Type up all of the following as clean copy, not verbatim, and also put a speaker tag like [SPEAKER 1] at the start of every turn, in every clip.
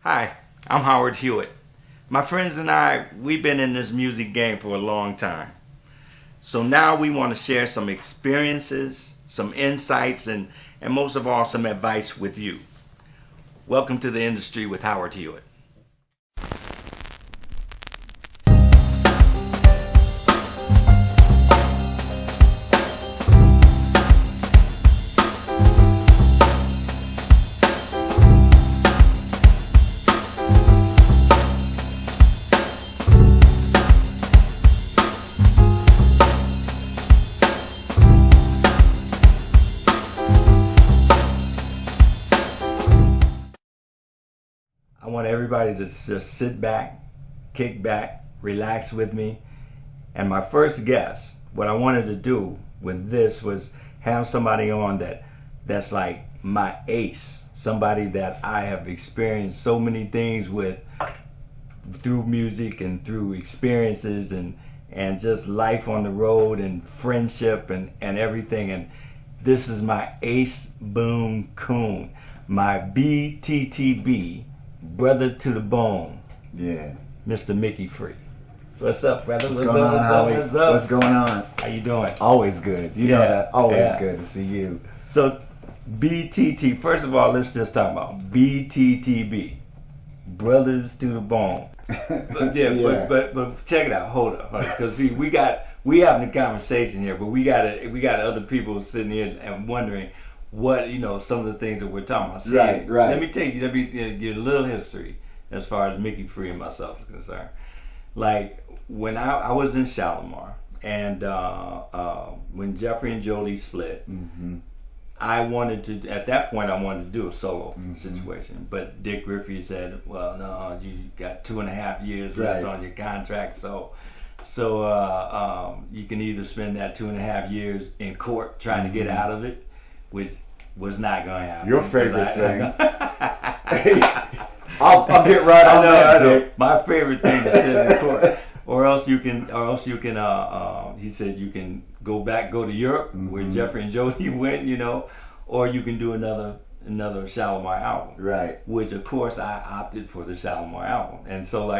[SPEAKER 1] Hi, I'm Howard Hewett. My friends and I, we've been in this music game for a long time. So now we want to share some experiences, some insights, and most of all, some advice with you. Welcome to the industry with Howard Hewett. I want everybody to just sit back, kick back, relax with me. And my first guess, what I wanted to do with this was have somebody on that's like my ace, somebody that I have experienced so many things with through music and through experiences and just life on the road and friendship and everything. And this is my ace boom coon, my BTTB, brother to the bone.
[SPEAKER 2] Yeah.
[SPEAKER 1] Mr. Micki Free. What's up, brother?
[SPEAKER 2] What's going on, Howie?
[SPEAKER 1] What's up?
[SPEAKER 2] What's going on?
[SPEAKER 1] How you doing?
[SPEAKER 2] Always good. You know that. Always good to see you.
[SPEAKER 1] So, BTT, first of all, let's just talk about BTTB. Brothers to the bone. But check it out. Hold up. Because see, we having a conversation here, but we got other people sitting here and wondering what, some of the things that we're talking about. See,
[SPEAKER 2] right.
[SPEAKER 1] Let me give you a little history as far as Micki Free and myself is concerned. Like, when I was in Shalimar, and when Jeffrey and Jody split, at that point I wanted to do a solo situation. But Dick Griffey said, well, no, you got 2.5 years left on your contract, so you can either spend that 2.5 years in court trying to get out of it, which was not going to happen.
[SPEAKER 2] Your favorite thing. I'll get right on that, Dick.
[SPEAKER 1] My favorite thing is sit in court. Or else you can, he said you can go to Europe where Jeffrey and Jody went, or you can do another Shalimar album. Right. Which of course I opted for the Shalimar album. And so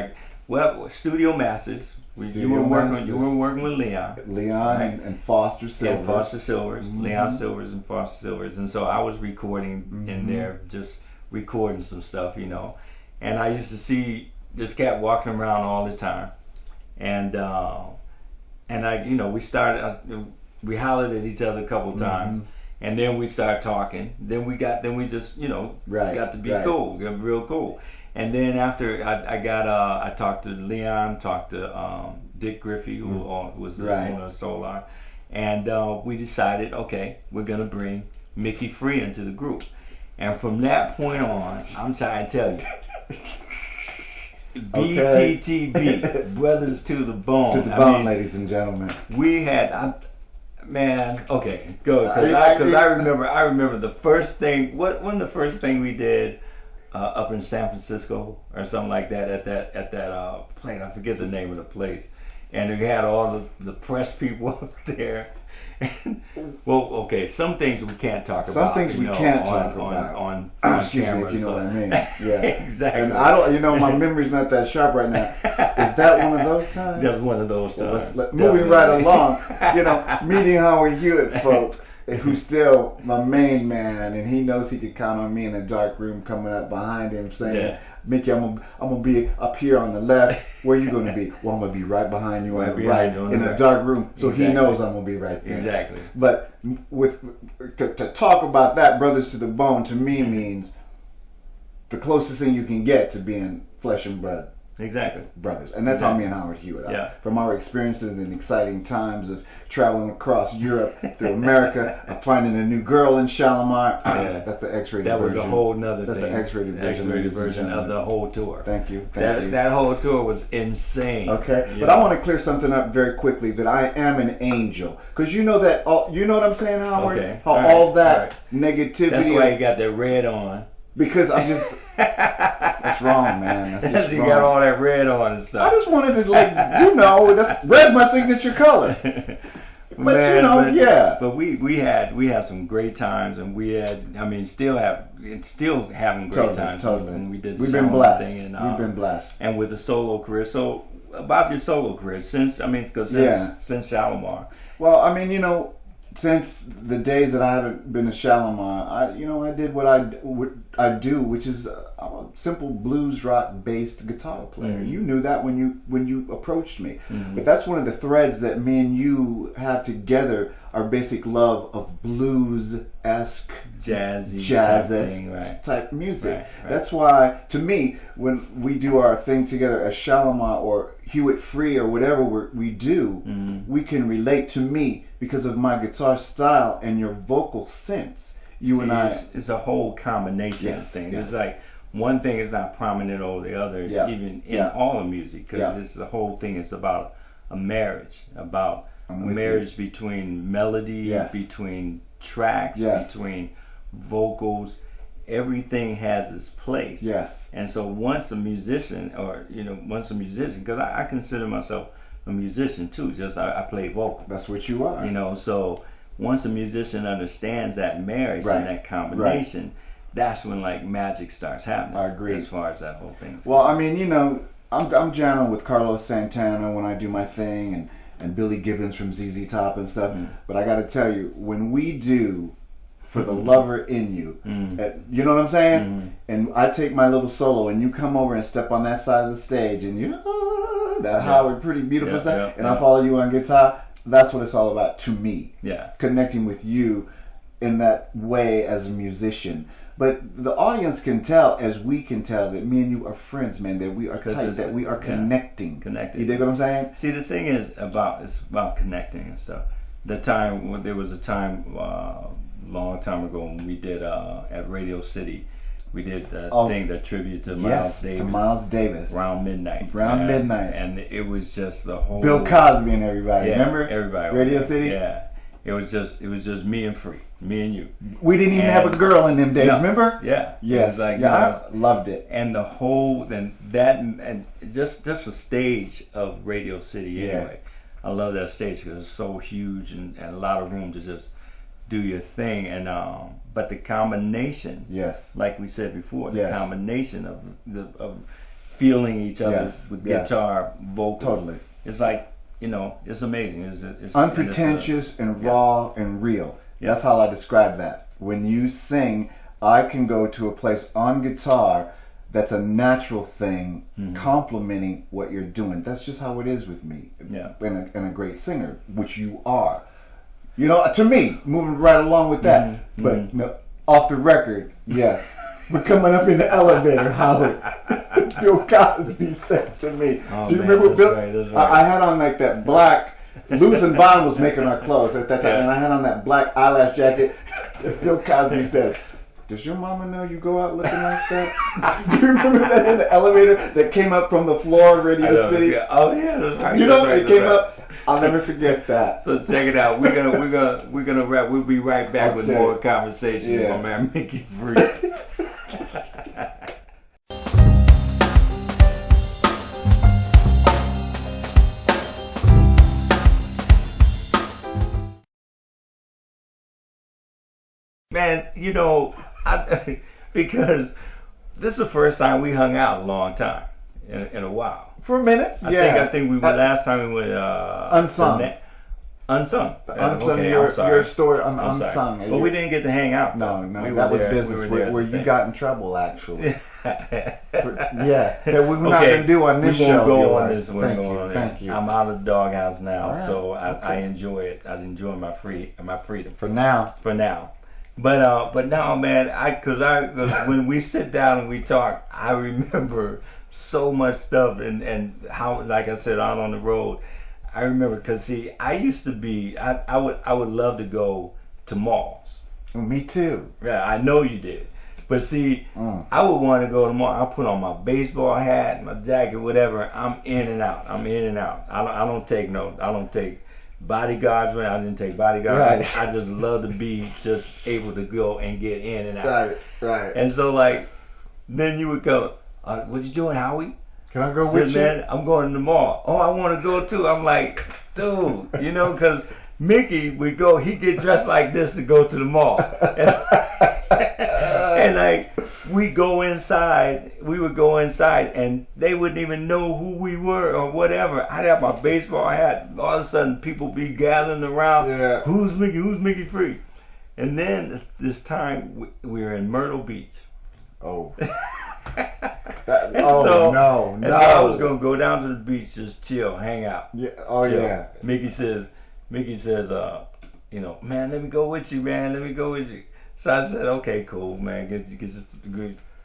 [SPEAKER 1] Studio Masters. You were working with Leon.
[SPEAKER 2] Leon right? and Foster Silvers.
[SPEAKER 1] And Foster Silvers, Leon Silvers and Foster Silvers. And so I was recording in there, just recording some stuff, And I used to see this cat walking around all the time. And we hollered at each other a couple times. And then we started talking. Then we just, got to be cool, got real cool. And then after I talked to Leon, talked to Dick Griffey, who was the owner of Solar, and we decided, okay, we're gonna bring Micki Free into the group. And from that point on, I'm trying to tell you, BTTB, brothers to the bone.
[SPEAKER 2] To the bone, ladies and gentlemen.
[SPEAKER 1] We had, okay, go, because I remember the first thing. One of the first thing we did. Up in San Francisco or something like that at that place. I forget the name of the place. And we had all the press people up there. And, some things we can't talk about.
[SPEAKER 2] Some things we can't talk about
[SPEAKER 1] on
[SPEAKER 2] excuse
[SPEAKER 1] camera.
[SPEAKER 2] Me, if you know what I mean. Yeah,
[SPEAKER 1] exactly.
[SPEAKER 2] And I don't, my memory's not that sharp right now. Is that one of those times?
[SPEAKER 1] That's one of those times.
[SPEAKER 2] Moving right along. Meeting Howard Hewett, folks. Who's still my main man, and he knows he could count on me in a dark room coming up behind him saying, Micki, I'm gonna be up here on the left. Where you gonna be? Well, I'm gonna be right behind you on the right in a dark room, so he knows I'm gonna be right there.
[SPEAKER 1] Exactly.
[SPEAKER 2] But to talk about that, brothers to the bone, to me means the closest thing you can get to being flesh and blood.
[SPEAKER 1] Exactly.
[SPEAKER 2] Brothers. And that's how me and Howard Hewett are. From our experiences and exciting times of traveling across Europe, through America, of finding a new girl in Shalimar. That's the X-rated version.
[SPEAKER 1] That was a whole nother thing.
[SPEAKER 2] That's the X-rated version
[SPEAKER 1] of the whole tour.
[SPEAKER 2] Thank you.
[SPEAKER 1] That whole tour was insane.
[SPEAKER 2] Okay. But I want to clear something up very quickly, that I am an angel. Because you know what I'm saying, Howard?
[SPEAKER 1] Okay.
[SPEAKER 2] How all that negativity.
[SPEAKER 1] That's why you got that red on.
[SPEAKER 2] Because I'm just... That's wrong, man. That's just
[SPEAKER 1] you
[SPEAKER 2] wrong.
[SPEAKER 1] got all that red on and stuff.
[SPEAKER 2] I just wanted to, red's my signature color. But you know, yeah.
[SPEAKER 1] But we had some great times, and still having great times.
[SPEAKER 2] Totally.
[SPEAKER 1] When we did the
[SPEAKER 2] We've been blessed. We've been blessed.
[SPEAKER 1] And with the solo career. So about your solo career, since Shalimar.
[SPEAKER 2] Well, I mean, you know, since the days that I haven't been a Shalimar, I did what I do, which is I'm a simple blues rock based guitar player.
[SPEAKER 1] Mm-hmm.
[SPEAKER 2] You knew that when you approached me.
[SPEAKER 1] Mm-hmm.
[SPEAKER 2] But that's one of the threads that me and you have together, our basic love of blues-esque,
[SPEAKER 1] jazz
[SPEAKER 2] type music.
[SPEAKER 1] Right.
[SPEAKER 2] That's why, to me, when we do our thing together as Shalimar or Hewett Free or whatever we do,
[SPEAKER 1] mm-hmm.
[SPEAKER 2] we can relate to me because of my guitar style and your vocal sense.
[SPEAKER 1] It's a whole combination thing.
[SPEAKER 2] Yes.
[SPEAKER 1] It's like one thing is not prominent over the other, even in all the music, because the whole thing is about a marriage, about a marriage between melody, between tracks, between vocals. Everything has its place.
[SPEAKER 2] Yes.
[SPEAKER 1] And so once a musician, because I consider myself a musician too, just I play vocal.
[SPEAKER 2] That's what you are.
[SPEAKER 1] You know, so once a musician understands that marriage and that combination, that's when like magic starts happening.
[SPEAKER 2] I agree.
[SPEAKER 1] As far as that whole thing.
[SPEAKER 2] Well, I mean, you know, I'm jamming with Carlos Santana when I do my thing, and Billy Gibbons from ZZ Top and stuff.
[SPEAKER 1] Mm.
[SPEAKER 2] But I got to tell you, when we do For the Lover in You, you know what I'm saying?
[SPEAKER 1] Mm.
[SPEAKER 2] And I take my little solo, and you come over and step on that side of the stage, and that Howard, pretty beautiful stuff, and I follow you on guitar. That's what it's all about to me.
[SPEAKER 1] Yeah.
[SPEAKER 2] Connecting with you in that way as a musician. But the audience can tell, as we can tell, that me and you are friends, man, that we are tight, that we are connecting.
[SPEAKER 1] Connected.
[SPEAKER 2] You dig what I'm saying?
[SPEAKER 1] See, the thing is it's about connecting and stuff. There was a time, long time ago, when we did at Radio City, we did the tribute to Miles Davis.
[SPEAKER 2] To Miles Davis.
[SPEAKER 1] Around midnight.
[SPEAKER 2] Midnight.
[SPEAKER 1] And it was just the whole
[SPEAKER 2] Bill Cosby and everybody. Remember?
[SPEAKER 1] Everybody.
[SPEAKER 2] Radio City?
[SPEAKER 1] Yeah. It was just me and Free. Me and you.
[SPEAKER 2] We didn't even have a girl in them days, remember?
[SPEAKER 1] Yeah.
[SPEAKER 2] Yes. I loved it.
[SPEAKER 1] And the whole and just the stage of Radio City anyway. I love that stage because it's so huge and a lot of room to just do your thing, and but the combination, like we said before, the combination of feeling each other with guitar, vocal,
[SPEAKER 2] totally.
[SPEAKER 1] It's like, you know, it's amazing. It's
[SPEAKER 2] unpretentious and raw and real. That's how I describe that. When you sing, I can go to a place on guitar that's a natural thing, complementing what you're doing. That's just how it is with me. And a great singer, which you are. You know, to me, moving right along with that. But no, off the record, yes. We're coming up in the elevator, Howard. Bill Cosby said to me. Do you remember Bill? Right. I had on like that black, Luz and Vaughn was making our clothes at that time, and I had on that black eyelash jacket. Bill Cosby says, "Does your mama know you go out looking like that?" Do you remember that in the elevator that came up from the floor of Radio City?
[SPEAKER 1] Yeah. Oh yeah, that's right.
[SPEAKER 2] You know, it came up. I'll never forget that.
[SPEAKER 1] So check it out. We're gonna wrap. We'll be right back with more conversation with my man Micki Free. Man, you know, because this is the first time we hung out in a long time, in a while.
[SPEAKER 2] For a minute,
[SPEAKER 1] I think we were last time we went
[SPEAKER 2] Unsung.
[SPEAKER 1] Unsung.
[SPEAKER 2] Okay, your story Unsung.
[SPEAKER 1] But we didn't get to hang out.
[SPEAKER 2] No, that was business where you got in trouble, actually. That we're not going to do on this show.
[SPEAKER 1] We won't go on this one.
[SPEAKER 2] Thank you.
[SPEAKER 1] I'm out of the doghouse now, so I enjoy it. I enjoy my freedom.
[SPEAKER 2] For now.
[SPEAKER 1] But now, man, because when we sit down and we talk, I remember so much stuff and how, like I said, out on the road. I remember, because see, I used to be, I would love to go to malls.
[SPEAKER 2] Me too.
[SPEAKER 1] Yeah, I know you did. But see, I would want to go to the mall. I'll put on my baseball hat, my jacket, whatever. I'm in and out. I don't take bodyguards. I didn't take bodyguards.
[SPEAKER 2] Right.
[SPEAKER 1] I just love to be just able to go and get in and out.
[SPEAKER 2] Right.
[SPEAKER 1] And so, like, then you would go, what you doing, Howie?
[SPEAKER 2] Can I go with you?
[SPEAKER 1] Man, I'm going to the mall. Oh, I want to go too. I'm like, dude, you know, because Micki would go. He get dressed like this to go to the mall, and like we go inside. We would go inside, and they wouldn't even know who we were or whatever. I'd have my baseball hat. All of a sudden, people be gathering around.
[SPEAKER 2] Yeah.
[SPEAKER 1] Who's Micki? Who's Micki Free? And then this time we were in Myrtle Beach.
[SPEAKER 2] Oh.
[SPEAKER 1] So I was
[SPEAKER 2] no.
[SPEAKER 1] gonna go down to the beach, just chill, hang out.
[SPEAKER 2] Yeah. Oh
[SPEAKER 1] chill.
[SPEAKER 2] yeah.
[SPEAKER 1] Micki says, you know, man, let me go with you, man. Let me go with you. So I said, okay, cool, man.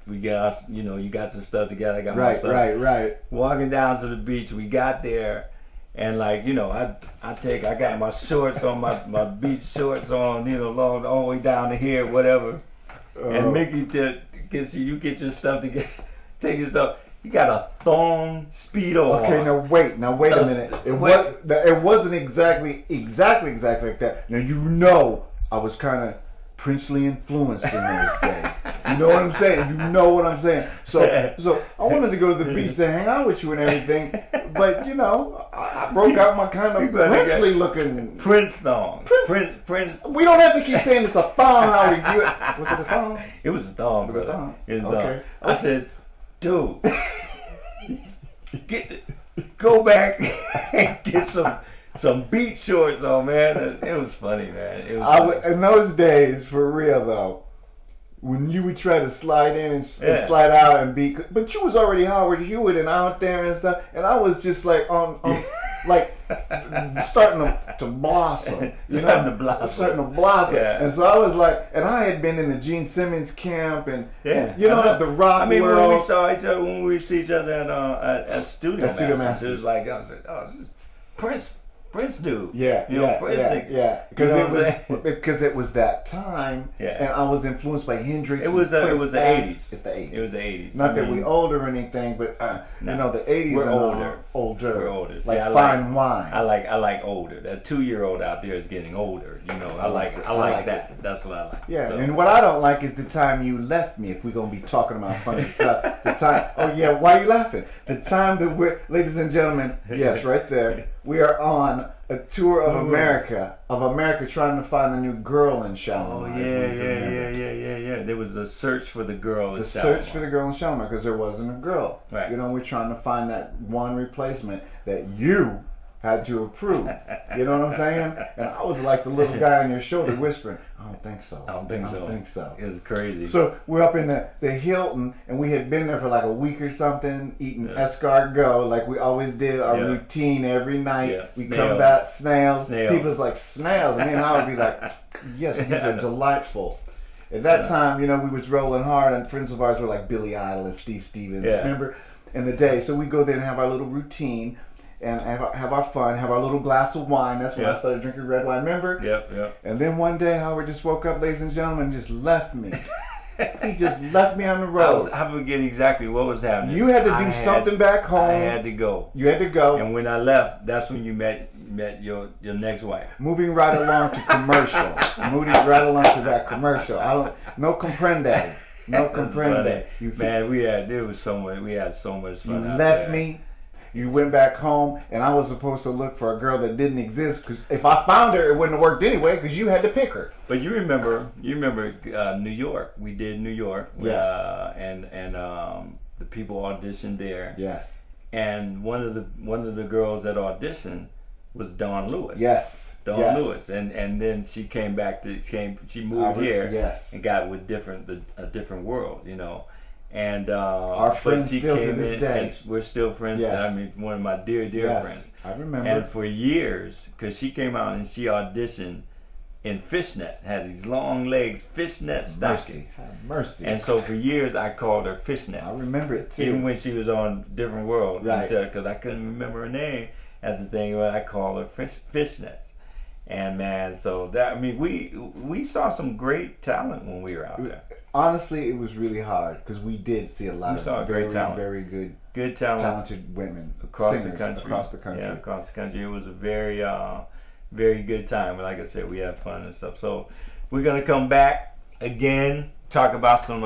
[SPEAKER 1] We got, you know, you got some stuff together. I got my stuff.
[SPEAKER 2] Right.
[SPEAKER 1] Walking down to the beach, we got there, and like, you know, I got my shorts on, my beach shorts on, you know, all the way down to here, whatever. And Micki gets you get your stuff together, take your stuff. You got a thong Speedo on.
[SPEAKER 2] Okay, now wait a minute. It wasn't exactly like that. Now you know I was kind of princely influenced in those days. You know what I'm saying? So I wanted to go to the beach to hang out with you and everything, but you know I broke out my kind of princely looking
[SPEAKER 1] Prince thong. Prince.
[SPEAKER 2] We don't have to keep saying it's a thong. How we do it? Was it a thong?
[SPEAKER 1] It was a thong.
[SPEAKER 2] It was a thong.
[SPEAKER 1] It was
[SPEAKER 2] okay.
[SPEAKER 1] I said, dude, go back and get some beach shorts on, man. It was funny, man. It was
[SPEAKER 2] in those days, for real though, when you would try to slide in and slide out and but you was already Howard Hewett and out there and stuff, and I was just like on like starting to blossom, you know, starting to blossom. Yeah. And so I was like, and I had been in the Gene Simmons camp and you know, the rock world.
[SPEAKER 1] When we saw each other, when we see each other at Studio Masters, it was like, I was like, oh, this is Prince dude.
[SPEAKER 2] Yeah. Because it was that time, and I was influenced by Hendrix.
[SPEAKER 1] It was the 80s.
[SPEAKER 2] It's the 80s.
[SPEAKER 1] It was the 80s.
[SPEAKER 2] Not that we're older or anything, but you know, the 80s.
[SPEAKER 1] We're older.
[SPEAKER 2] We're
[SPEAKER 1] older.
[SPEAKER 2] See, like fine wine.
[SPEAKER 1] I like older. That 2-year-old out there is getting older. You know, I like that. That's what I like.
[SPEAKER 2] Yeah, so. And what I don't like is the time you left me. If we're gonna be talking about funny stuff, the time. Oh yeah, why are you laughing? The time that we're, ladies and gentlemen, yes, right there. We are on a tour of America, trying to find the new girl in Shalimar.
[SPEAKER 1] Oh yeah. There was a search for the girl in Shalimar.
[SPEAKER 2] The search for the girl in Shalimar, because there wasn't a girl.
[SPEAKER 1] Right.
[SPEAKER 2] You know, we're trying to find that one replacement that you had to approve. You know what I'm saying? And I was like the little guy on your shoulder whispering, I don't think so.
[SPEAKER 1] I don't think so. It was crazy.
[SPEAKER 2] So we're up in the Hilton, and we had been there for like a week or something, eating escargot like we always did, our routine every night. Yeah. We come back, snails. People's like, snails. And me and I would be like, yes, these are delightful. At that time, you know, we was rolling hard, and friends of ours were like Billy Idol and Steve Stevens, remember? In the day. So we go there and have our little routine, and have our fun, have our little glass of wine. That's when I started drinking red wine, remember?
[SPEAKER 1] Yep.
[SPEAKER 2] And then one day, Howard just woke up, ladies and gentlemen, and just left me. He just left me on the road.
[SPEAKER 1] I forget exactly what was happening.
[SPEAKER 2] You had to do something back home.
[SPEAKER 1] I had to go.
[SPEAKER 2] You had to go.
[SPEAKER 1] And when I left, that's when you met your next wife.
[SPEAKER 2] Moving right along to commercial. Moving right along to that commercial. No comprende. No comprende.
[SPEAKER 1] Man, we had so much fun.
[SPEAKER 2] You left me. You went back home, and I was supposed to look for a girl that didn't exist, because if I found her, it wouldn't have worked anyway, because you had to pick her.
[SPEAKER 1] But you remember New York. We did New York.
[SPEAKER 2] Yes.
[SPEAKER 1] And the people auditioned there.
[SPEAKER 2] Yes.
[SPEAKER 1] And one of the girls that auditioned was Dawn Lewis.
[SPEAKER 2] Yes.
[SPEAKER 1] Dawn Lewis, and then she came back she moved here.
[SPEAKER 2] Yes.
[SPEAKER 1] And got with a different world, you know. And
[SPEAKER 2] our friends still to this day.
[SPEAKER 1] And we're still friends.
[SPEAKER 2] Yes.
[SPEAKER 1] I mean, one of my dear friends.
[SPEAKER 2] I remember.
[SPEAKER 1] And for years, because she came out and she auditioned in fishnet, had these long legs, fishnet stockings.
[SPEAKER 2] Mercy.
[SPEAKER 1] And so for years, I called her Fishnet.
[SPEAKER 2] I remember it too.
[SPEAKER 1] Even when she was on Different World,
[SPEAKER 2] right?
[SPEAKER 1] Because I couldn't remember her name at the thing, but I called her Fishnets. And man, so that, I mean, we saw some great talent when we were out there.
[SPEAKER 2] Honestly, it was really hard, because we did see a lot of very good
[SPEAKER 1] talent,
[SPEAKER 2] talented women
[SPEAKER 1] across the country.
[SPEAKER 2] Yeah,
[SPEAKER 1] across the country. It was a very very good time. And like I said, we had fun and stuff. So we're gonna come back again, talk about some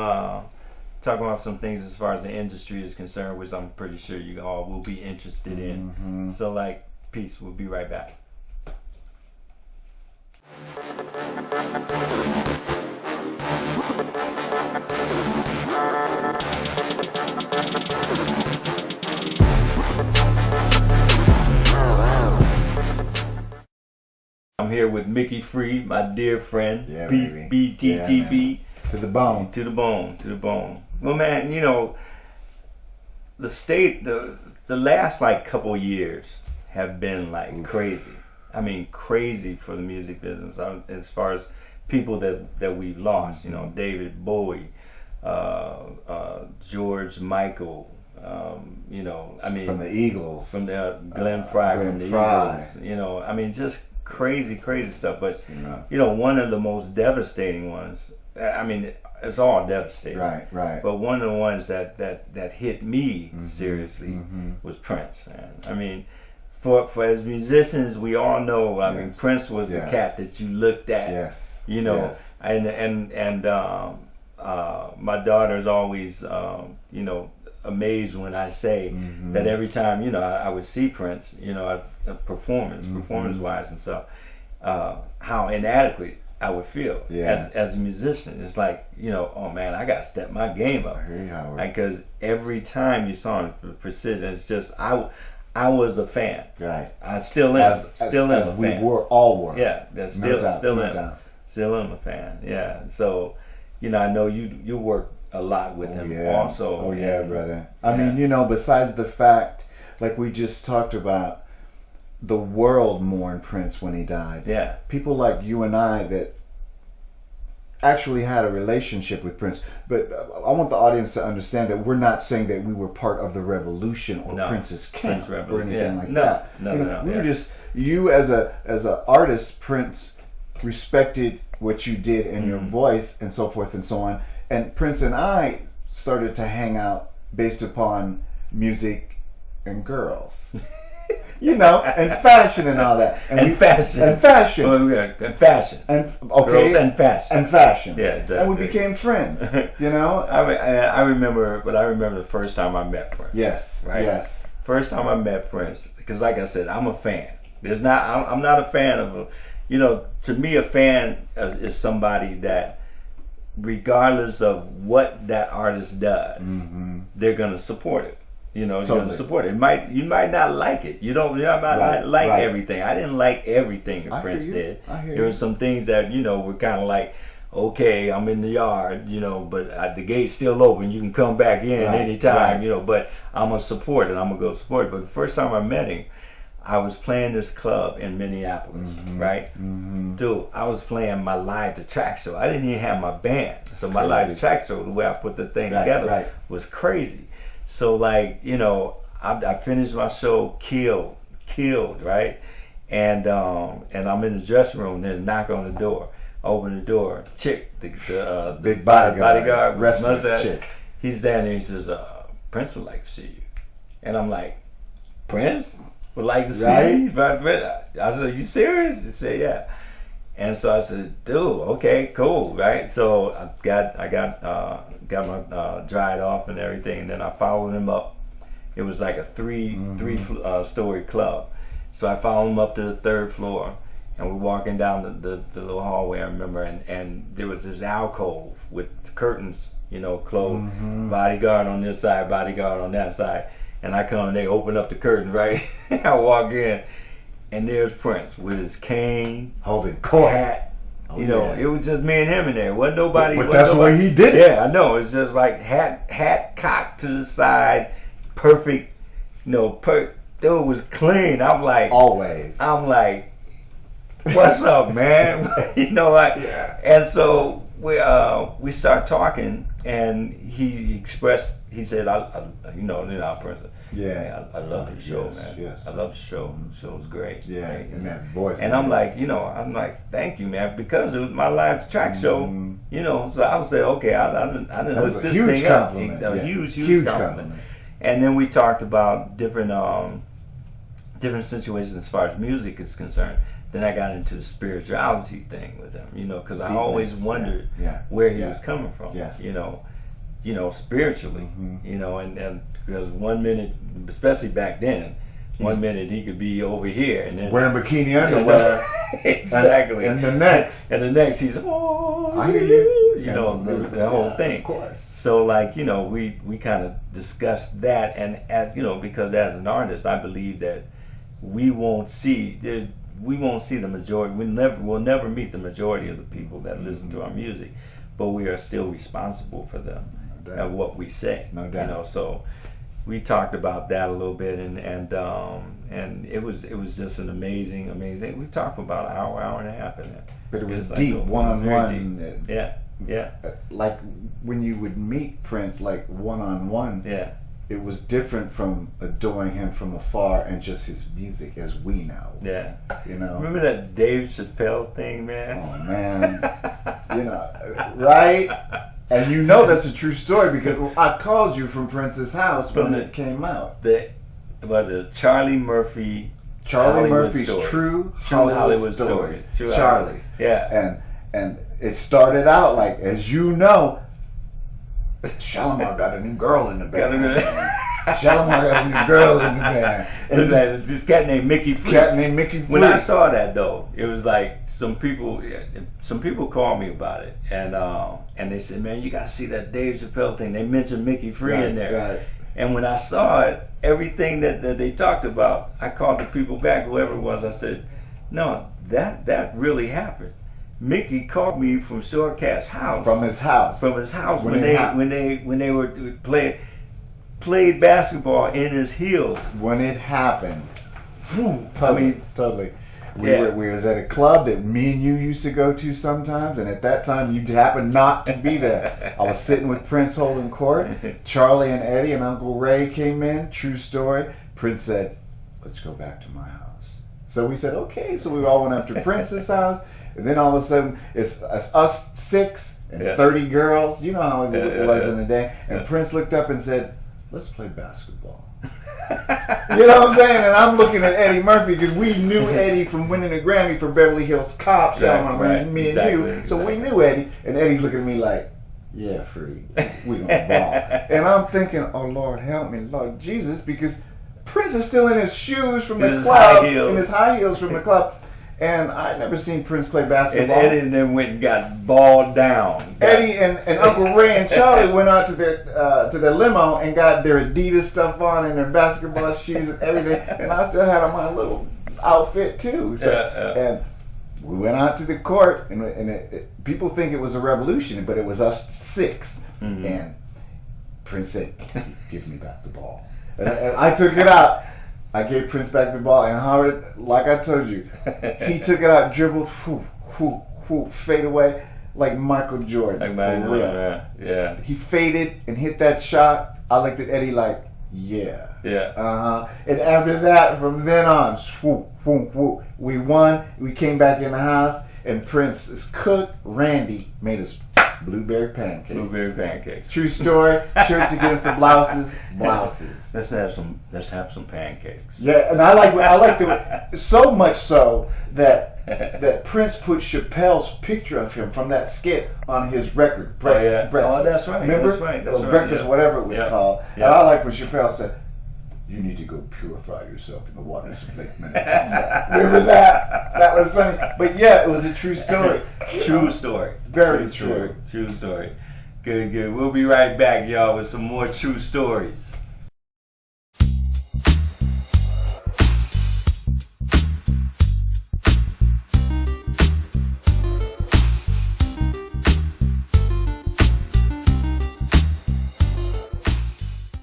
[SPEAKER 1] things as far as the industry is concerned, which I'm pretty sure you all will be interested in. So, like, peace. We'll be right back. I'm here with Micki Free, my dear friend.
[SPEAKER 2] Yeah,
[SPEAKER 1] Peace,
[SPEAKER 2] baby.
[SPEAKER 1] BTTB.
[SPEAKER 2] Yeah, to the bone.
[SPEAKER 1] To the bone, to the bone. Well, man, you know, the state, the last like couple years have been like crazy. I mean, crazy for the music business as far as people that we've lost. You know, David Bowie, George Michael. You know, I mean,
[SPEAKER 2] From the Eagles.
[SPEAKER 1] from the Glenn Frey from the
[SPEAKER 2] Fry.
[SPEAKER 1] Eagles. You know, I mean, just crazy stuff. But
[SPEAKER 2] Yeah.
[SPEAKER 1] you know, one of the most devastating ones. I mean, it's all devastating.
[SPEAKER 2] Right.
[SPEAKER 1] But one of the ones that hit me seriously was Prince, man. I mean, for as musicians, we all know. I mean, Prince was the cat that you looked at.
[SPEAKER 2] Yes.
[SPEAKER 1] You know,
[SPEAKER 2] Yes.
[SPEAKER 1] and my daughter's always you know, amazed when I say that every time, you know, I would see Prince, you know, performance wise and stuff, how inadequate I would feel as a musician. It's like, you know, oh man, I gotta step my game up.
[SPEAKER 2] I hear you, Howard.
[SPEAKER 1] Because every time you saw him, the precision, it's just I was a fan.
[SPEAKER 2] Right.
[SPEAKER 1] I still am. Still am a
[SPEAKER 2] we
[SPEAKER 1] fan.
[SPEAKER 2] all were.
[SPEAKER 1] Yeah, that's still
[SPEAKER 2] No doubt,
[SPEAKER 1] still
[SPEAKER 2] no
[SPEAKER 1] am.
[SPEAKER 2] doubt.
[SPEAKER 1] Still am a fan. Yeah. So, you know, I know you work a lot with him also.
[SPEAKER 2] Oh yeah,
[SPEAKER 1] and-
[SPEAKER 2] brother. I mean, you know, besides the fact, like we just talked about, the world mourned Prince when he died.
[SPEAKER 1] Yeah.
[SPEAKER 2] People like you and I that actually had a relationship with Prince. But I want the audience to understand that we're not saying that we were part of the revolution or
[SPEAKER 1] No.
[SPEAKER 2] Prince's camp
[SPEAKER 1] Prince
[SPEAKER 2] or
[SPEAKER 1] revolution,
[SPEAKER 2] anything
[SPEAKER 1] yeah.
[SPEAKER 2] like
[SPEAKER 1] No,
[SPEAKER 2] that.
[SPEAKER 1] no,
[SPEAKER 2] You know,
[SPEAKER 1] no,
[SPEAKER 2] we
[SPEAKER 1] yeah.
[SPEAKER 2] were just, you as a artist, Prince respected what you did and your voice and so forth and so on. And Prince and I started to hang out based upon music and girls. You know, and fashion and all that.
[SPEAKER 1] And fashion.
[SPEAKER 2] And fashion.
[SPEAKER 1] Oh, yeah, and fashion.
[SPEAKER 2] And okay.
[SPEAKER 1] Girls and fashion.
[SPEAKER 2] And fashion.
[SPEAKER 1] Yeah,
[SPEAKER 2] and we became friends. You know?
[SPEAKER 1] I remember, but I remember the first time I met Prince.
[SPEAKER 2] Yes.
[SPEAKER 1] Right?
[SPEAKER 2] Yes.
[SPEAKER 1] First time I met Prince, because like I said, I'm a fan. I'm not a fan of you know, to me a fan is somebody that, regardless of what that artist does, they're gonna support it. You know, you're gonna support it. You might not like it. You might not like everything. I didn't like everything that Prince did. There were some things that, you know, were kind of like, okay, I'm in the yard, you know, but the gate's still open. You can come back in anytime, you know. But I'm gonna support it. I'm gonna go support it. But the first time I met him, I was playing this club in Minneapolis, right? Dude, I was playing my live to track show. I didn't even have my band, so my live to track show, the way I put the thing together, was crazy. So, like, you know, I finished my show, killed, right? And I'm in the dressing room. Then knock on the door, open the door. Chick, the
[SPEAKER 2] big bodyguard,
[SPEAKER 1] with
[SPEAKER 2] wrestler
[SPEAKER 1] mustache.
[SPEAKER 2] chick.
[SPEAKER 1] He's down there. He says, "Prince would like to see you," and I'm like, "Prince would like to see you?" I said, "You serious?" He said, "Yeah." And so I said, "Dude, okay, cool, right?" So I got my dried off and everything, and then I followed him up. It was like a three story club, so I followed him up to the third floor, and we're walking down the little hallway. I remember, and there was this alcove with curtains, you know, closed. Bodyguard on this side, bodyguard on that side, and I come and they open up the curtain, right? I walk in. And there's Prince with his cane,
[SPEAKER 2] holding court
[SPEAKER 1] hat. You know, it was just me and him in there. Wasn't nobody.
[SPEAKER 2] But that's the way he did it.
[SPEAKER 1] Yeah, I know. It's just like hat cocked to the side, perfect. You know, dude was clean. I'm like,
[SPEAKER 2] always.
[SPEAKER 1] I'm like, what's up, man? You know what?
[SPEAKER 2] Yeah.
[SPEAKER 1] And so we start talking, and he expressed. He said, you know, Prince.
[SPEAKER 2] Yeah,
[SPEAKER 1] I love the show, man.
[SPEAKER 2] Yes.
[SPEAKER 1] I love the show. The show was great.
[SPEAKER 2] Yeah,
[SPEAKER 1] right?
[SPEAKER 2] and that voice.
[SPEAKER 1] And I'm like, thank you, man, because it was my live track show. You know, so I would say, okay, I didn't hook this thing up. A huge compliment. And then we talked about different situations as far as music is concerned. Then I got into the spirituality thing with him, you know, because I always wondered where he was coming from.
[SPEAKER 2] Yes.
[SPEAKER 1] You know, spiritually, you know, and because 1 minute, especially back then, One minute he could be over here, and then
[SPEAKER 2] wearing bikini underwear.
[SPEAKER 1] Exactly.
[SPEAKER 2] And the next
[SPEAKER 1] he's
[SPEAKER 2] I hear you.
[SPEAKER 1] You know, the whole thing.
[SPEAKER 2] Of course.
[SPEAKER 1] So like, you know, we kind of discussed that, and as you know, because as an artist, I believe that we won't see the majority. We'll never meet the majority of the people that listen to our music, but we are still responsible for them and what we say.
[SPEAKER 2] No doubt.
[SPEAKER 1] You know, so we talked about that a little bit, and it was just an amazing. We talked for about an hour and a half in there.
[SPEAKER 2] But it was
[SPEAKER 1] Like
[SPEAKER 2] deep, one-on-one.
[SPEAKER 1] Yeah.
[SPEAKER 2] Like when you would meet Prince, like one-on-one.
[SPEAKER 1] Yeah.
[SPEAKER 2] It was different from adoring him from afar and just his music as we know.
[SPEAKER 1] Yeah.
[SPEAKER 2] You know.
[SPEAKER 1] Remember that Dave Chappelle thing, man?
[SPEAKER 2] Oh man. You know, right? And you know that's a true story because I called you from Prince's house when it came out.
[SPEAKER 1] The Charlie Murphy's True Hollywood Stories.
[SPEAKER 2] Charlie's.
[SPEAKER 1] Yeah.
[SPEAKER 2] And it started out like, as you know, Shalimar got a new girl in the band. Shalimar got a new girl in the band.
[SPEAKER 1] And this cat named Micki Free. When I saw that though, it was like some people called me about it, and they said, "Man, you got to see that Dave Chappelle thing." They mentioned Micki Free in there.
[SPEAKER 2] Right.
[SPEAKER 1] And when I saw it, everything that they talked about, I called the people back, whoever it was. I said, "No, that really happened." Micki called me from Shortcast's house.
[SPEAKER 2] From his house.
[SPEAKER 1] When they were played basketball in his heels.
[SPEAKER 2] When it happened. Totally. We was at a club that me and you used to go to sometimes, and at that time you happened not to be there. I was sitting with Prince holding court. Charlie and Eddie and Uncle Ray came in. True story. Prince said, "Let's go back to my house." So we said, okay. So we all went up to Prince's house. And then all of a sudden, it's us 6 and 30 girls. You know how it was in the day. And Prince looked up and said, "Let's play basketball." You know what I'm saying? And I'm looking at Eddie Murphy because we knew Eddie from winning a Grammy for Beverly Hills Cop. Me and you. So we knew Eddie. And Eddie's looking at me like, "Yeah, Free, we're going to ball." And I'm thinking, oh, Lord, help me, Lord Jesus, because Prince is still in his shoes from the club, in his high heels from the club. And I'd never seen Prince play basketball.
[SPEAKER 1] And Eddie and them went and got balled down.
[SPEAKER 2] Eddie and Uncle Ray and Charlie went out to their limo and got their Adidas stuff on and their basketball shoes and everything. And I still had on my little outfit too. So, and we went out to the court, and people think it was a revolution, but it was us 6. Mm-hmm. And Prince said, "Give me back the ball." And I took it out. I gave Prince back the ball, and Howard, like I told you, he took it out, dribbled, fade away like Michael Jordan.
[SPEAKER 1] Like Michael Jordan, yeah.
[SPEAKER 2] He faded and hit that shot. I looked at Eddie like, yeah. And after that, from then on, we won. We came back in the house, and Prince's cook, Randy, made us blueberry pancakes. True story. Shirts against the blouses.
[SPEAKER 1] Let's have some pancakes.
[SPEAKER 2] Yeah, and I like the so much so that Prince put Chappelle's picture of him from that skit on his record. Breakfast.
[SPEAKER 1] Oh, that's right.
[SPEAKER 2] Remember?
[SPEAKER 1] That's right.
[SPEAKER 2] Breakfast, whatever it was called. Yeah. And I like when Chappelle said, "You need to go purify yourself in the waters of Lake Minnetonka." Remember that? That was funny. But yeah, it was a true story.
[SPEAKER 1] True story.
[SPEAKER 2] Very true.
[SPEAKER 1] True story. Good. We'll be right back, y'all, with some more true stories.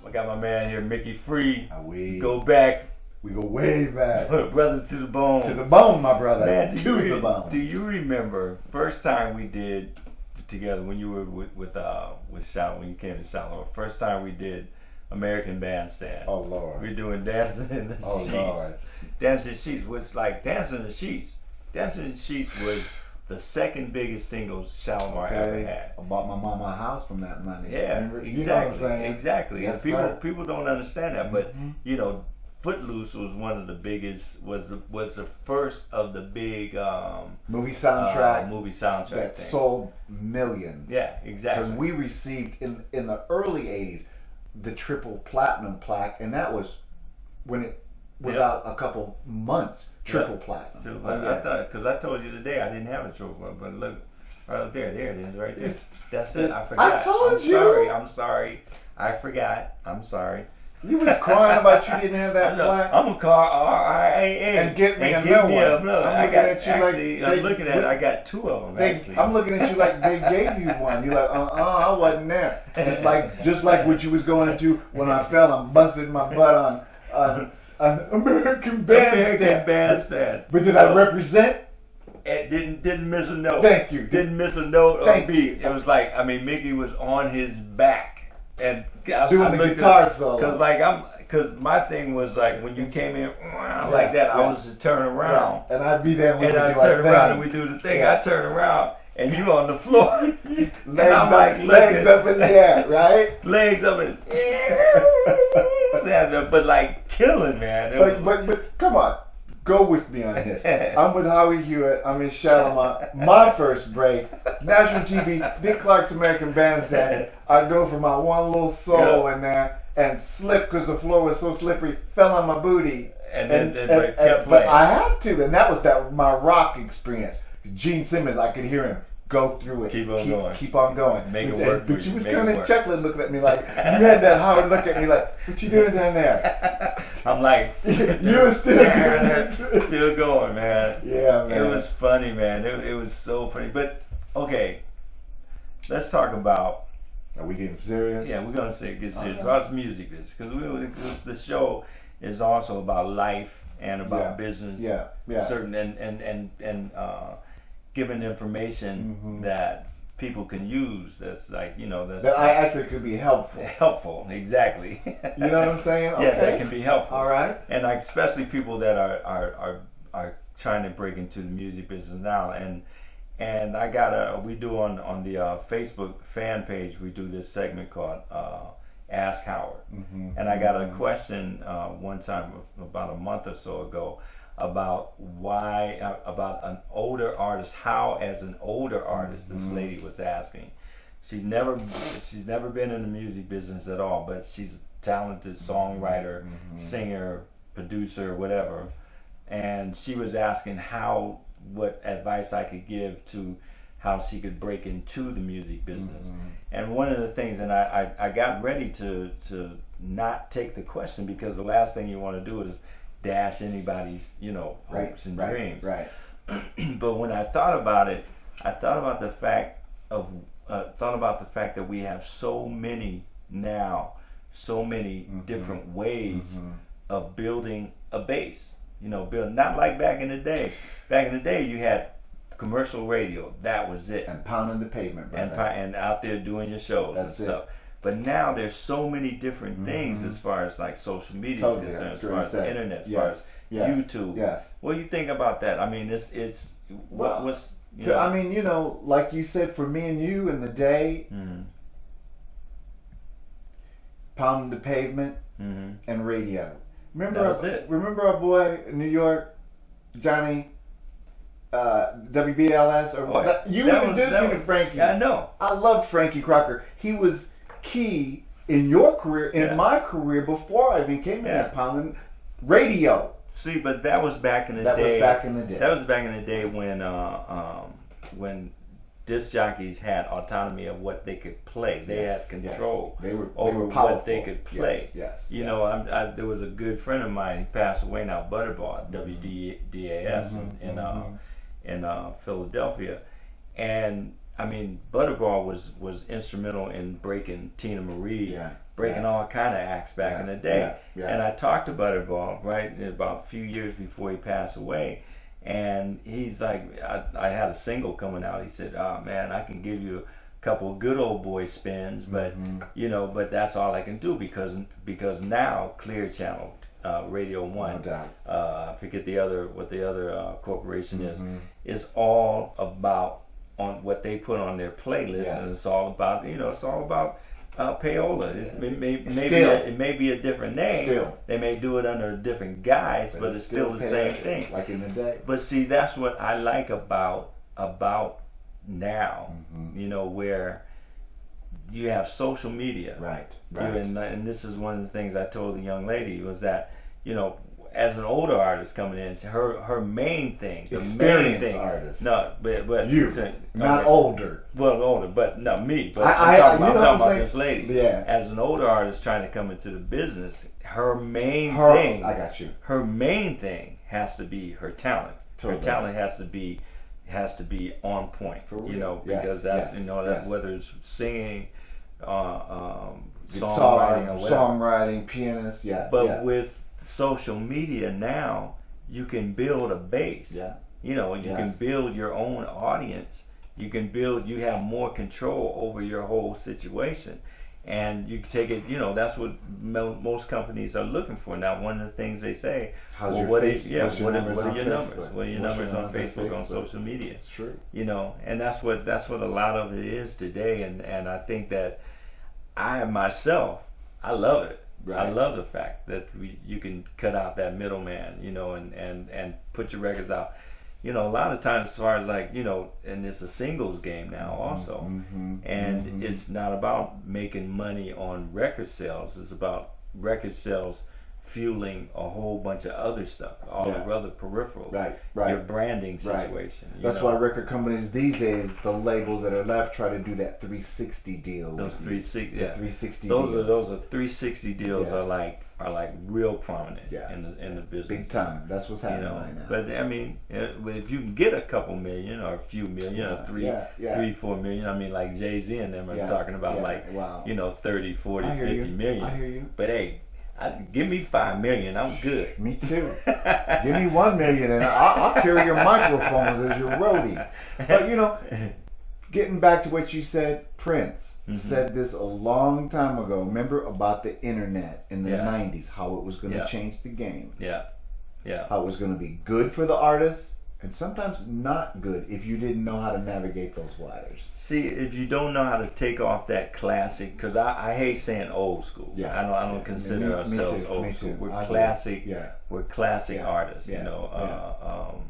[SPEAKER 1] I got my man here, Micki Free.
[SPEAKER 2] We
[SPEAKER 1] go back.
[SPEAKER 2] We go way back.
[SPEAKER 1] Brothers to the bone.
[SPEAKER 2] To the bone, my brother.
[SPEAKER 1] Man,
[SPEAKER 2] to the bone.
[SPEAKER 1] Do you remember first time we did together when you were with Shalimar, when you came to Shalimar? First time we did American Bandstand.
[SPEAKER 2] Oh Lord.
[SPEAKER 1] We're doing Dancing in the Sheets.
[SPEAKER 2] Lord.
[SPEAKER 1] Dancing in the Sheets was like Dancing in the Sheets. Dancing in the Sheets was the second biggest single Shalimar ever had.
[SPEAKER 2] I bought my mama a house from that money.
[SPEAKER 1] Yeah,
[SPEAKER 2] remember?
[SPEAKER 1] exactly.
[SPEAKER 2] You know what I'm saying?
[SPEAKER 1] Exactly.
[SPEAKER 2] Yes,
[SPEAKER 1] and people don't understand that, but you know, Footloose was one of the biggest. Was the first of the big
[SPEAKER 2] movie soundtrack. That
[SPEAKER 1] thing.
[SPEAKER 2] Sold millions.
[SPEAKER 1] Yeah, exactly.
[SPEAKER 2] Because we received in the early '80s the triple platinum plaque, and that was when was out a couple months, triple platinum.
[SPEAKER 1] I thought, because I told you today I didn't have a triple, but look, right there it is, right there. That's it. I forgot.
[SPEAKER 2] I told you.
[SPEAKER 1] I'm sorry. I forgot. I'm sorry.
[SPEAKER 2] You was crying about you didn't have that plaque.
[SPEAKER 1] I'm gonna call RIAA
[SPEAKER 2] and get me another one.
[SPEAKER 1] I'm looking at it. I got two of them. Actually,
[SPEAKER 2] I'm looking at you like they gave you one. You're like, I wasn't there. Just like what you was going into when I fell and busted my butt on American Bandstand. But did I represent?
[SPEAKER 1] It didn't miss a note.
[SPEAKER 2] Thank you.
[SPEAKER 1] Didn't miss a note or beat. It was like, I mean, Micki was on his back and
[SPEAKER 2] doing the guitar solo.
[SPEAKER 1] Because my thing was like when you came in like that, I was to turn around.
[SPEAKER 2] Yeah. And I'd be there when
[SPEAKER 1] and I turn around and we do the thing. I turn around and you on the floor.
[SPEAKER 2] legs up in the air, right?
[SPEAKER 1] Legs up in the air. But like killing, man.
[SPEAKER 2] But come on. Go with me on this. I'm with Howie Hewett. I'm in Shalimar. My first break. National TV. Dick Clark's American Bandstand. I go for my one little solo in there and slip because the floor was so slippery. Fell on my booty.
[SPEAKER 1] And kept playing.
[SPEAKER 2] But I had to. And that was my rock experience. Gene Simmons, I could hear him. Go through it.
[SPEAKER 1] Keep on going. Make it work.
[SPEAKER 2] But you was kind of chuckling, looking at me like, you had that Howard look at me like, what you doing down there?
[SPEAKER 1] I'm like,
[SPEAKER 2] you were
[SPEAKER 1] still going, man.
[SPEAKER 2] Yeah, man.
[SPEAKER 1] It was funny, man. It was so funny. But, okay, let's talk about.
[SPEAKER 2] Are we getting serious?
[SPEAKER 1] Yeah, we're going to get serious about music. Because the show is also about life and about business.
[SPEAKER 2] Yeah.
[SPEAKER 1] Certain, and giving information that people can use that's like, that
[SPEAKER 2] I actually could be helpful.
[SPEAKER 1] Exactly.
[SPEAKER 2] You know what I'm saying? Okay.
[SPEAKER 1] Yeah, that can be helpful.
[SPEAKER 2] All right.
[SPEAKER 1] And like, especially people that are trying to break into the music business now. And we do on the Facebook fan page, we do this segment called Ask Howard. And I got a question one time about a month or so ago about about an older artist, how as an older artist, this lady was asking. She's never been in the music business at all, but she's a talented songwriter, singer, producer, whatever. And she was asking what advice I could give to how she could break into the music business. And one of the things, and I got ready to not take the question, because the last thing you want to do is dash anybody's, hopes and dreams. Right. But when I thought about it, I thought about the fact that we have so many different ways of building a base. Not like back in the day. Back in the day, you had commercial radio. That was it.
[SPEAKER 2] And pounding the pavement, brother.
[SPEAKER 1] And out there doing your shows and stuff. But now there's so many different things as far as like social media is concerned, as far as the internet, as far as YouTube.
[SPEAKER 2] Yes.
[SPEAKER 1] What do you think about that? I mean,
[SPEAKER 2] I mean, like you said, for me and you in the day, pounding the pavement and radio. Remember our boy in New York, Johnny, WBLS? You introduced me to Frankie.
[SPEAKER 1] Yeah, I know.
[SPEAKER 2] I love Frankie Crocker. He was key in your career, in my career, before I even came in that pounding radio.
[SPEAKER 1] See, but that was back in the day. That was back in the day when disc jockeys had autonomy of what they could play. They had control over what they could play. There was a good friend of mine, he passed away now, Butterball, WDAS in Philadelphia. And I mean, Butterball was instrumental in breaking Tina Marie, breaking all kind of acts back in the day. And I talked to Butterball about a few years before he passed away, and he's like, I had a single coming out. He said, "Oh man, I can give you a couple of good old boy spins, but but that's all I can do because now Clear Channel, Radio One, I forget what the other corporation is all about." On what they put on their playlist, and it's all about payola. It may be a different name.
[SPEAKER 2] Still.
[SPEAKER 1] They may do it under different guise, but it's still the same thing.
[SPEAKER 2] Like in the day.
[SPEAKER 1] But see, that's what I like about now. Where you have social media.
[SPEAKER 2] Right.
[SPEAKER 1] And this is one of the things I told the young lady was that you know, as an older artist coming in, her main thing, the
[SPEAKER 2] Experienced
[SPEAKER 1] main thing,
[SPEAKER 2] artist.
[SPEAKER 1] no, but
[SPEAKER 2] You, not older.
[SPEAKER 1] Well, older, but no, me. But
[SPEAKER 2] I'm talking
[SPEAKER 1] about this lady.
[SPEAKER 2] Yeah.
[SPEAKER 1] As an older artist trying to come into the business, her main thing.
[SPEAKER 2] I got you.
[SPEAKER 1] Her main thing has to be her talent.
[SPEAKER 2] Totally.
[SPEAKER 1] Her talent has to be on point.
[SPEAKER 2] For
[SPEAKER 1] you know,
[SPEAKER 2] real. Yes,
[SPEAKER 1] because that's
[SPEAKER 2] yes,
[SPEAKER 1] you know that
[SPEAKER 2] yes.
[SPEAKER 1] whether it's singing,
[SPEAKER 2] Guitar,
[SPEAKER 1] songwriting, or whatever.
[SPEAKER 2] songwriting, pianist, yeah.
[SPEAKER 1] But
[SPEAKER 2] yeah.
[SPEAKER 1] with social media now, you can build a base.
[SPEAKER 2] Yeah.
[SPEAKER 1] You know, you can build your own audience. You have more control over your whole situation. And you can take it, you know, that's what most companies are looking for. Now, one of the things they say,
[SPEAKER 2] How's
[SPEAKER 1] well,
[SPEAKER 2] your
[SPEAKER 1] what
[SPEAKER 2] face-
[SPEAKER 1] is, yeah,
[SPEAKER 2] what's your
[SPEAKER 1] what
[SPEAKER 2] numbers
[SPEAKER 1] are
[SPEAKER 2] on
[SPEAKER 1] your
[SPEAKER 2] Facebook?
[SPEAKER 1] numbers? What are your
[SPEAKER 2] What's
[SPEAKER 1] numbers on Facebook, on
[SPEAKER 2] Facebook?
[SPEAKER 1] social media?
[SPEAKER 2] It's true.
[SPEAKER 1] You know, and that's what a lot of it is today. And I think that I myself, I love it.
[SPEAKER 2] Right.
[SPEAKER 1] I love the fact that you can cut out that middleman, you know, and put your records out. You know, a lot of times, as far as like, you know, and it's a singles game now also, and it's not about making money on record sales. It's about record sales fueling a whole bunch of other stuff, all the other peripherals.
[SPEAKER 2] Right.
[SPEAKER 1] Your branding situation. you
[SPEAKER 2] That's
[SPEAKER 1] know.
[SPEAKER 2] why record companies these days, the labels that are left, try to do that 360 deal.
[SPEAKER 1] Those 360,
[SPEAKER 2] The 360
[SPEAKER 1] those
[SPEAKER 2] deals.
[SPEAKER 1] are 360 deals
[SPEAKER 2] Yes.
[SPEAKER 1] are like real prominent
[SPEAKER 2] Yeah.
[SPEAKER 1] in the business.
[SPEAKER 2] Big time. That's what's
[SPEAKER 1] You
[SPEAKER 2] happening
[SPEAKER 1] know,
[SPEAKER 2] right now.
[SPEAKER 1] but I mean, if you can get a couple million or a few million, or 4 million, I mean, like Jay-Z and them are talking about like,
[SPEAKER 2] wow.
[SPEAKER 1] you know, 30, 40,
[SPEAKER 2] I hear
[SPEAKER 1] 50
[SPEAKER 2] you.
[SPEAKER 1] million.
[SPEAKER 2] I hear you.
[SPEAKER 1] But hey, give me 5 million, I'm good.
[SPEAKER 2] Me too. Give me 1 million and I'll carry your microphones as your roadie. But you know, getting back to what you said, Prince said this a long time ago. Remember about the internet in the 90s, how it was going to change the game.
[SPEAKER 1] Yeah.
[SPEAKER 2] How it was going to be good for the artists and sometimes not good if you didn't know how to navigate those waters.
[SPEAKER 1] See, if you don't know how to take off that classic, because I hate saying old school.
[SPEAKER 2] Yeah.
[SPEAKER 1] I don't consider ourselves old school. We're classic. We're classic artists. You know.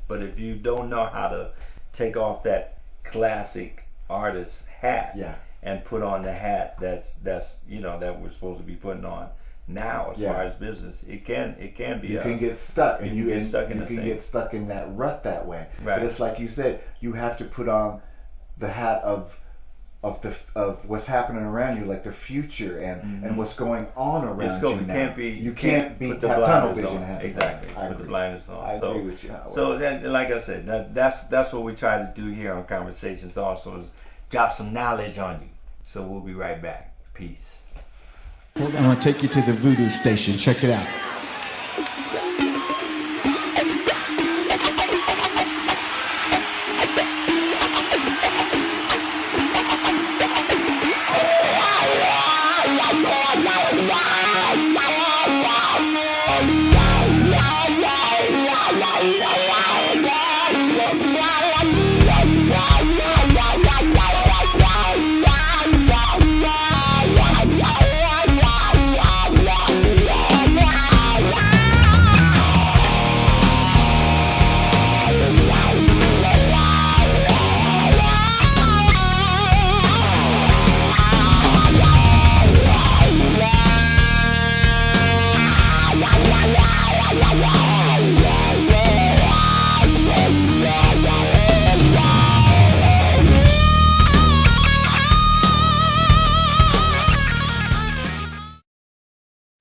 [SPEAKER 1] But if you don't know how to take off that classic artist hat and put on the hat that's you know that we're supposed to be putting on now as far as business, it can be.
[SPEAKER 2] You can get stuck, and
[SPEAKER 1] you can
[SPEAKER 2] get stuck in that rut that way.
[SPEAKER 1] Right.
[SPEAKER 2] But it's like you said, you have to put on the hat of what's happening around you, like the future and what's going on around you now. You can't be
[SPEAKER 1] put the
[SPEAKER 2] have tunnel
[SPEAKER 1] blinders
[SPEAKER 2] vision.
[SPEAKER 1] on. Exactly. Put the blinders on.
[SPEAKER 2] I agree with you. Howard.
[SPEAKER 1] So then, like I said, that's what we try to do here on Conversations. Also, is drop some knowledge on you. So we'll be right back. Peace.
[SPEAKER 3] I'm gonna take you to the voodoo station. Check it out.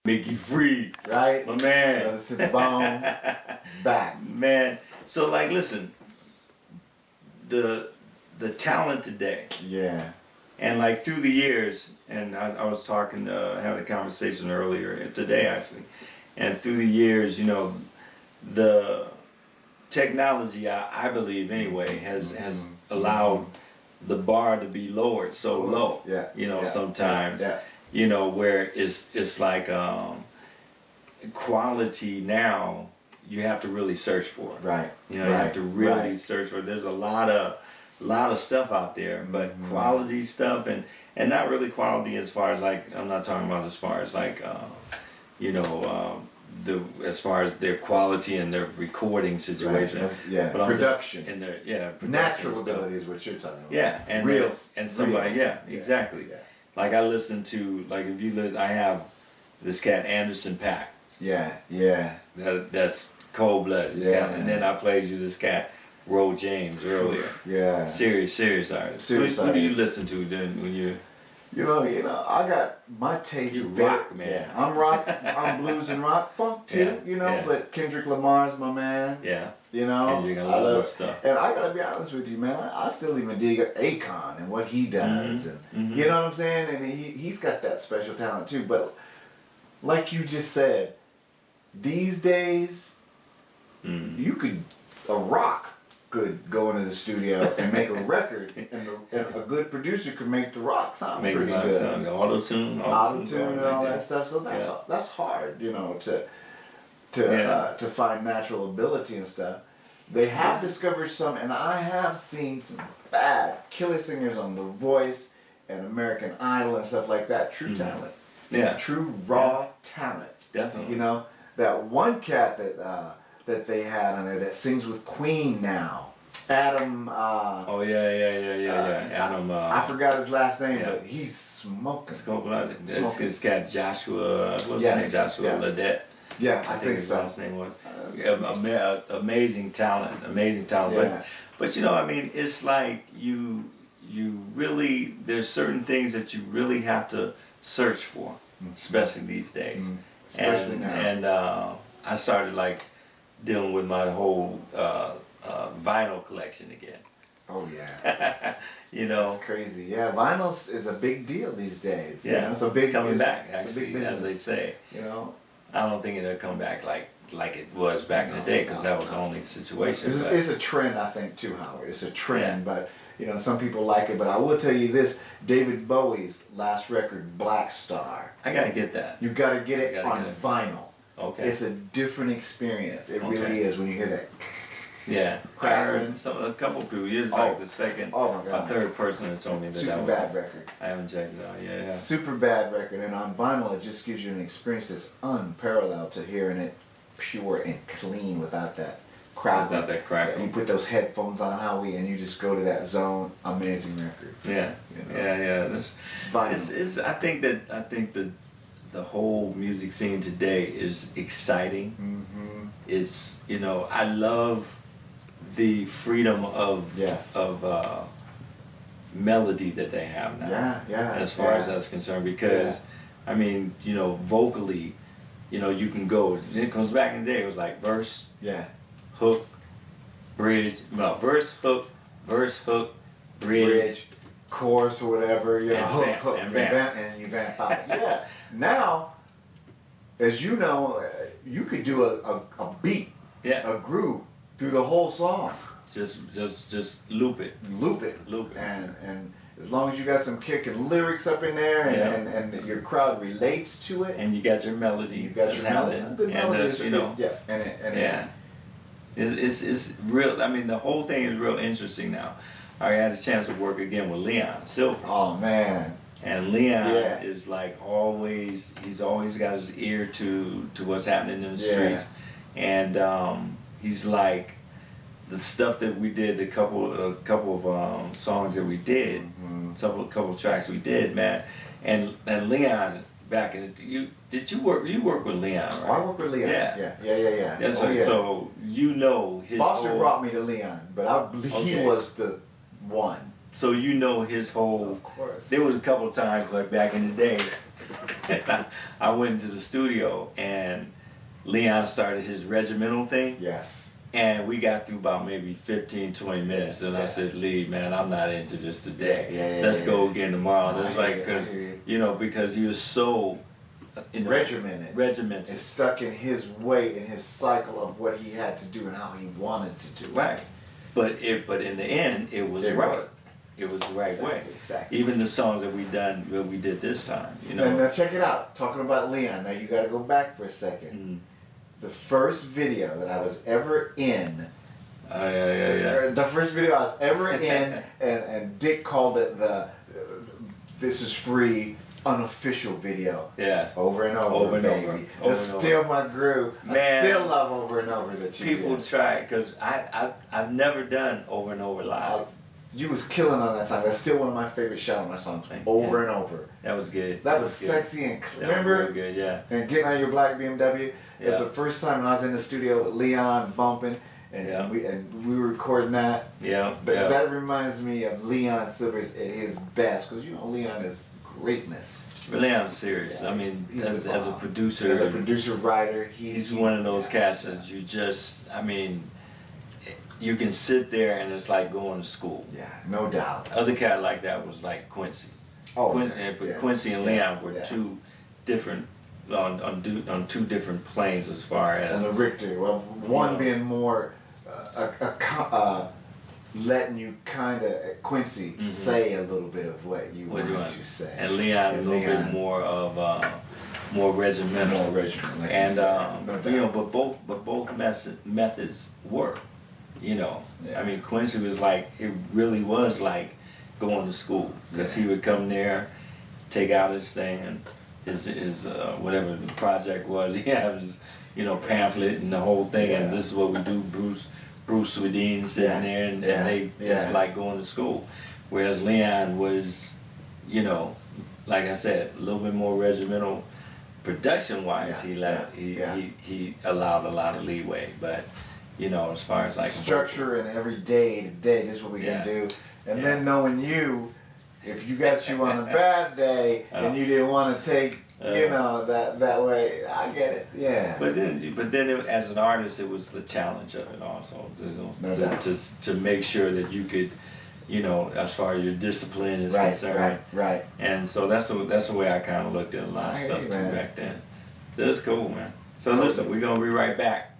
[SPEAKER 1] Micki free.
[SPEAKER 2] Right?
[SPEAKER 1] My man.
[SPEAKER 2] Brother Sits Bone back.
[SPEAKER 1] Man. So like listen, the talent today.
[SPEAKER 2] Yeah.
[SPEAKER 1] And like through the years, and I was talking, having a conversation earlier today actually, and through the years, you know, the technology, I believe anyway, has allowed the bar to be lowered so low.
[SPEAKER 2] Yeah.
[SPEAKER 1] You know,
[SPEAKER 2] Yeah.
[SPEAKER 1] sometimes.
[SPEAKER 2] Yeah.
[SPEAKER 1] You know, where it's like quality now you have to really search for.
[SPEAKER 2] Right.
[SPEAKER 1] You know, you have to really search for. There's a lot of stuff out there, but quality stuff and not really quality as far as like I'm not talking about as far as like you know as far as their quality and their recording situation.
[SPEAKER 2] Right.
[SPEAKER 1] But I'm
[SPEAKER 2] production.
[SPEAKER 1] just in their production
[SPEAKER 2] Natural
[SPEAKER 1] stuff.
[SPEAKER 2] ability is what you're talking about.
[SPEAKER 1] Yeah, and
[SPEAKER 2] real
[SPEAKER 1] and somebody exactly.
[SPEAKER 2] Yeah.
[SPEAKER 1] Like I listen to, like if you listen, I have this cat Anderson .Paak.
[SPEAKER 2] Yeah.
[SPEAKER 1] That's cold-blooded.
[SPEAKER 2] Yeah,
[SPEAKER 1] And then I played you this cat, Ro James, earlier.
[SPEAKER 2] Yeah.
[SPEAKER 1] Serious artist.
[SPEAKER 2] Serious
[SPEAKER 1] Who do you
[SPEAKER 2] artist.
[SPEAKER 1] listen to then when you?
[SPEAKER 2] You know, I got my taste.
[SPEAKER 1] You
[SPEAKER 2] very-
[SPEAKER 1] rock, man.
[SPEAKER 2] Yeah, I'm rock. I'm blues and rock, funk too.
[SPEAKER 1] Yeah,
[SPEAKER 2] But Kendrick Lamar's my man.
[SPEAKER 1] Yeah.
[SPEAKER 2] You know,
[SPEAKER 1] Kendrick, I love his stuff.
[SPEAKER 2] And I gotta be honest with you, man. I still even dig Akon and what he does, and you know what I'm saying. And he's got that special talent too. But like you just said, these days, you could rock could go into the studio and make a record, and a good producer could make the rock sound pretty good.
[SPEAKER 1] Auto-tune
[SPEAKER 2] And all that stuff. So that's hard, to find natural ability and stuff. They have discovered some, and I have seen some bad killer singers on The Voice and American Idol and stuff like that. True talent.
[SPEAKER 1] Yeah.
[SPEAKER 2] True raw talent.
[SPEAKER 1] Definitely.
[SPEAKER 2] That one cat that they had on there that sings with Queen now. Adam.
[SPEAKER 1] Oh yeah. Adam.
[SPEAKER 2] I forgot his last name,
[SPEAKER 1] yeah.
[SPEAKER 2] but he's smoking.
[SPEAKER 1] It's cold-blooded.
[SPEAKER 2] Smoking.
[SPEAKER 1] This cat Joshua. What's his
[SPEAKER 2] Yes,
[SPEAKER 1] name? Joshua
[SPEAKER 2] yeah.
[SPEAKER 1] Ledette.
[SPEAKER 2] Yeah, I think
[SPEAKER 1] his
[SPEAKER 2] so.
[SPEAKER 1] last name was. Amazing talent.
[SPEAKER 2] Yeah.
[SPEAKER 1] But it's like you really, there's certain things that you really have to search for, especially these days.
[SPEAKER 2] Especially now.
[SPEAKER 1] And I started like dealing with my whole vinyl collection again.
[SPEAKER 2] Oh yeah.
[SPEAKER 1] That's
[SPEAKER 2] crazy. Yeah, vinyl is a big deal these days.
[SPEAKER 1] Yeah,
[SPEAKER 2] it's a big.
[SPEAKER 1] it's coming back.
[SPEAKER 2] It's a
[SPEAKER 1] Actually,
[SPEAKER 2] big business.
[SPEAKER 1] as they say. I don't think it'll come back like it was back in the day, because that was the only situation.
[SPEAKER 2] It's a trend, I think, too, Howard. It's a trend, but some people like it. But I will tell you this: David Bowie's last record, Black Star.
[SPEAKER 1] I gotta get that.
[SPEAKER 2] You got to get it
[SPEAKER 1] Gotta
[SPEAKER 2] on
[SPEAKER 1] get it.
[SPEAKER 2] vinyl.
[SPEAKER 1] Okay.
[SPEAKER 2] It's a different experience. It
[SPEAKER 1] Okay.
[SPEAKER 2] really is when you hear that.
[SPEAKER 1] Yeah, I
[SPEAKER 2] Crackling.
[SPEAKER 1] heard a couple people. You're like the second
[SPEAKER 2] Oh my
[SPEAKER 1] or
[SPEAKER 2] God.
[SPEAKER 1] third person that told me that.
[SPEAKER 2] Super bad record.
[SPEAKER 1] I haven't checked it out. Yeah.
[SPEAKER 2] Super bad record, and on vinyl it just gives you an experience that's unparalleled to hearing it pure and clean without that crackle.
[SPEAKER 1] Without that crackle.
[SPEAKER 2] You put those headphones on, Howie, and you just go to that zone. Amazing record.
[SPEAKER 1] Yeah. This,
[SPEAKER 2] Vinyl.
[SPEAKER 1] I think that the whole music scene today is exciting.
[SPEAKER 2] Mm-hmm.
[SPEAKER 1] It's I love the freedom of melody that they have now.
[SPEAKER 2] Yeah.
[SPEAKER 1] As far as that's concerned, because vocally, you can go. It comes back in the day. It was like verse, hook, bridge. No, verse, hook, bridge,
[SPEAKER 2] chorus or whatever. Hook,
[SPEAKER 1] and
[SPEAKER 2] vamp,
[SPEAKER 1] vamp.
[SPEAKER 2] and you vamp out. Yeah. Now, as you know, you could do a beat, a groove through the whole song.
[SPEAKER 1] Just loop it.
[SPEAKER 2] Loop it. And as long as you got some kick and lyrics up in there, and your crowd relates to it,
[SPEAKER 1] and you got your melody.
[SPEAKER 2] you got your melody. Good melody is
[SPEAKER 1] It's real. The whole thing is real interesting now. I had a chance to work again with Leon Silver.
[SPEAKER 2] Oh man.
[SPEAKER 1] And Leon is like always. He's always got his ear to what's happening in the streets, and he's like the stuff that we did, a couple of songs that we did, couple of tracks we did, man. And Leon back in the you work with Leon, right?
[SPEAKER 2] I work with Leon. Yeah.
[SPEAKER 1] So his
[SPEAKER 2] Foster
[SPEAKER 1] whole,
[SPEAKER 2] brought me to Leon, but I believe he was the one.
[SPEAKER 1] So his whole.
[SPEAKER 2] Of course.
[SPEAKER 1] There was a couple of times like back in the day, I went into the studio and Leon started his regimental thing.
[SPEAKER 2] Yes.
[SPEAKER 1] And we got through about maybe 15, 20 minutes, and I said, "Lee, man, I'm not into this today. Let's go again tomorrow." It's like, because he was so regimented.
[SPEAKER 2] It's stuck in his way, in his cycle of what he had to do and how he wanted to do it.
[SPEAKER 1] Right. But in the end, it was right. It was the right way.
[SPEAKER 2] Exactly.
[SPEAKER 1] Even the songs that we did this time,
[SPEAKER 2] Now check it out. Talking about Leon. Now you got to go back for a second. The first video that I was ever in. The first video I was ever in, and Dick called it the "This Is Free" unofficial video.
[SPEAKER 1] Yeah.
[SPEAKER 2] Over and over, baby. It's still my groove.
[SPEAKER 1] Man,
[SPEAKER 2] I still love Over and Over that you
[SPEAKER 1] people
[SPEAKER 2] did.
[SPEAKER 1] try, because I've never done Over and Over live.
[SPEAKER 2] You was killing on that song. That's still one of my favorite Shalimar songs, over and over.
[SPEAKER 1] That was good.
[SPEAKER 2] That was sexy and remember?
[SPEAKER 1] That was really good, yeah.
[SPEAKER 2] And getting on your black BMW. It was the first time when I was in the studio with Leon bumping, and we were recording that.
[SPEAKER 1] Yeah.
[SPEAKER 2] But that reminds me of Leon Silvers at his best, because you know Leon is greatness.
[SPEAKER 1] But Leon's serious. I mean, as a producer,
[SPEAKER 2] writer,
[SPEAKER 1] he's one of those cats that you just, I mean, you can sit there and it's like going to school.
[SPEAKER 2] Yeah, no doubt.
[SPEAKER 1] Other cat like that was like Quincy.
[SPEAKER 2] Oh,
[SPEAKER 1] Quincy and Leon were two different on two different planes as far as.
[SPEAKER 2] And the Richter, well, one being more letting you kind of Quincy say a little bit of what you want to say,
[SPEAKER 1] and Leon a little bit more of more regimental.
[SPEAKER 2] More regimental, like
[SPEAKER 1] and
[SPEAKER 2] you know,
[SPEAKER 1] but both methods work. You know, I mean, Quincy was like, it really was like going to school, because he would come there, take out his thing and his whatever the project was. He had his pamphlet and the whole thing, and this is what we do. Bruce Swedeen sitting there, and they just like going to school. Whereas Leon was, like I said, a little bit more regimental. Production-wise, he allowed a lot of leeway, but as far as like
[SPEAKER 2] structure and every day to day, this is what we can do. And then knowing you, if you got you on a bad day and you didn't want to take, that way, I get it. Yeah.
[SPEAKER 1] But then as an artist, it was the challenge of it also, to make sure that you could, as far as your discipline is concerned.
[SPEAKER 2] Right.
[SPEAKER 1] And so that's the way I kind of looked at a lot of stuff too back then. That's cool, man. So listen, we're gonna be right back.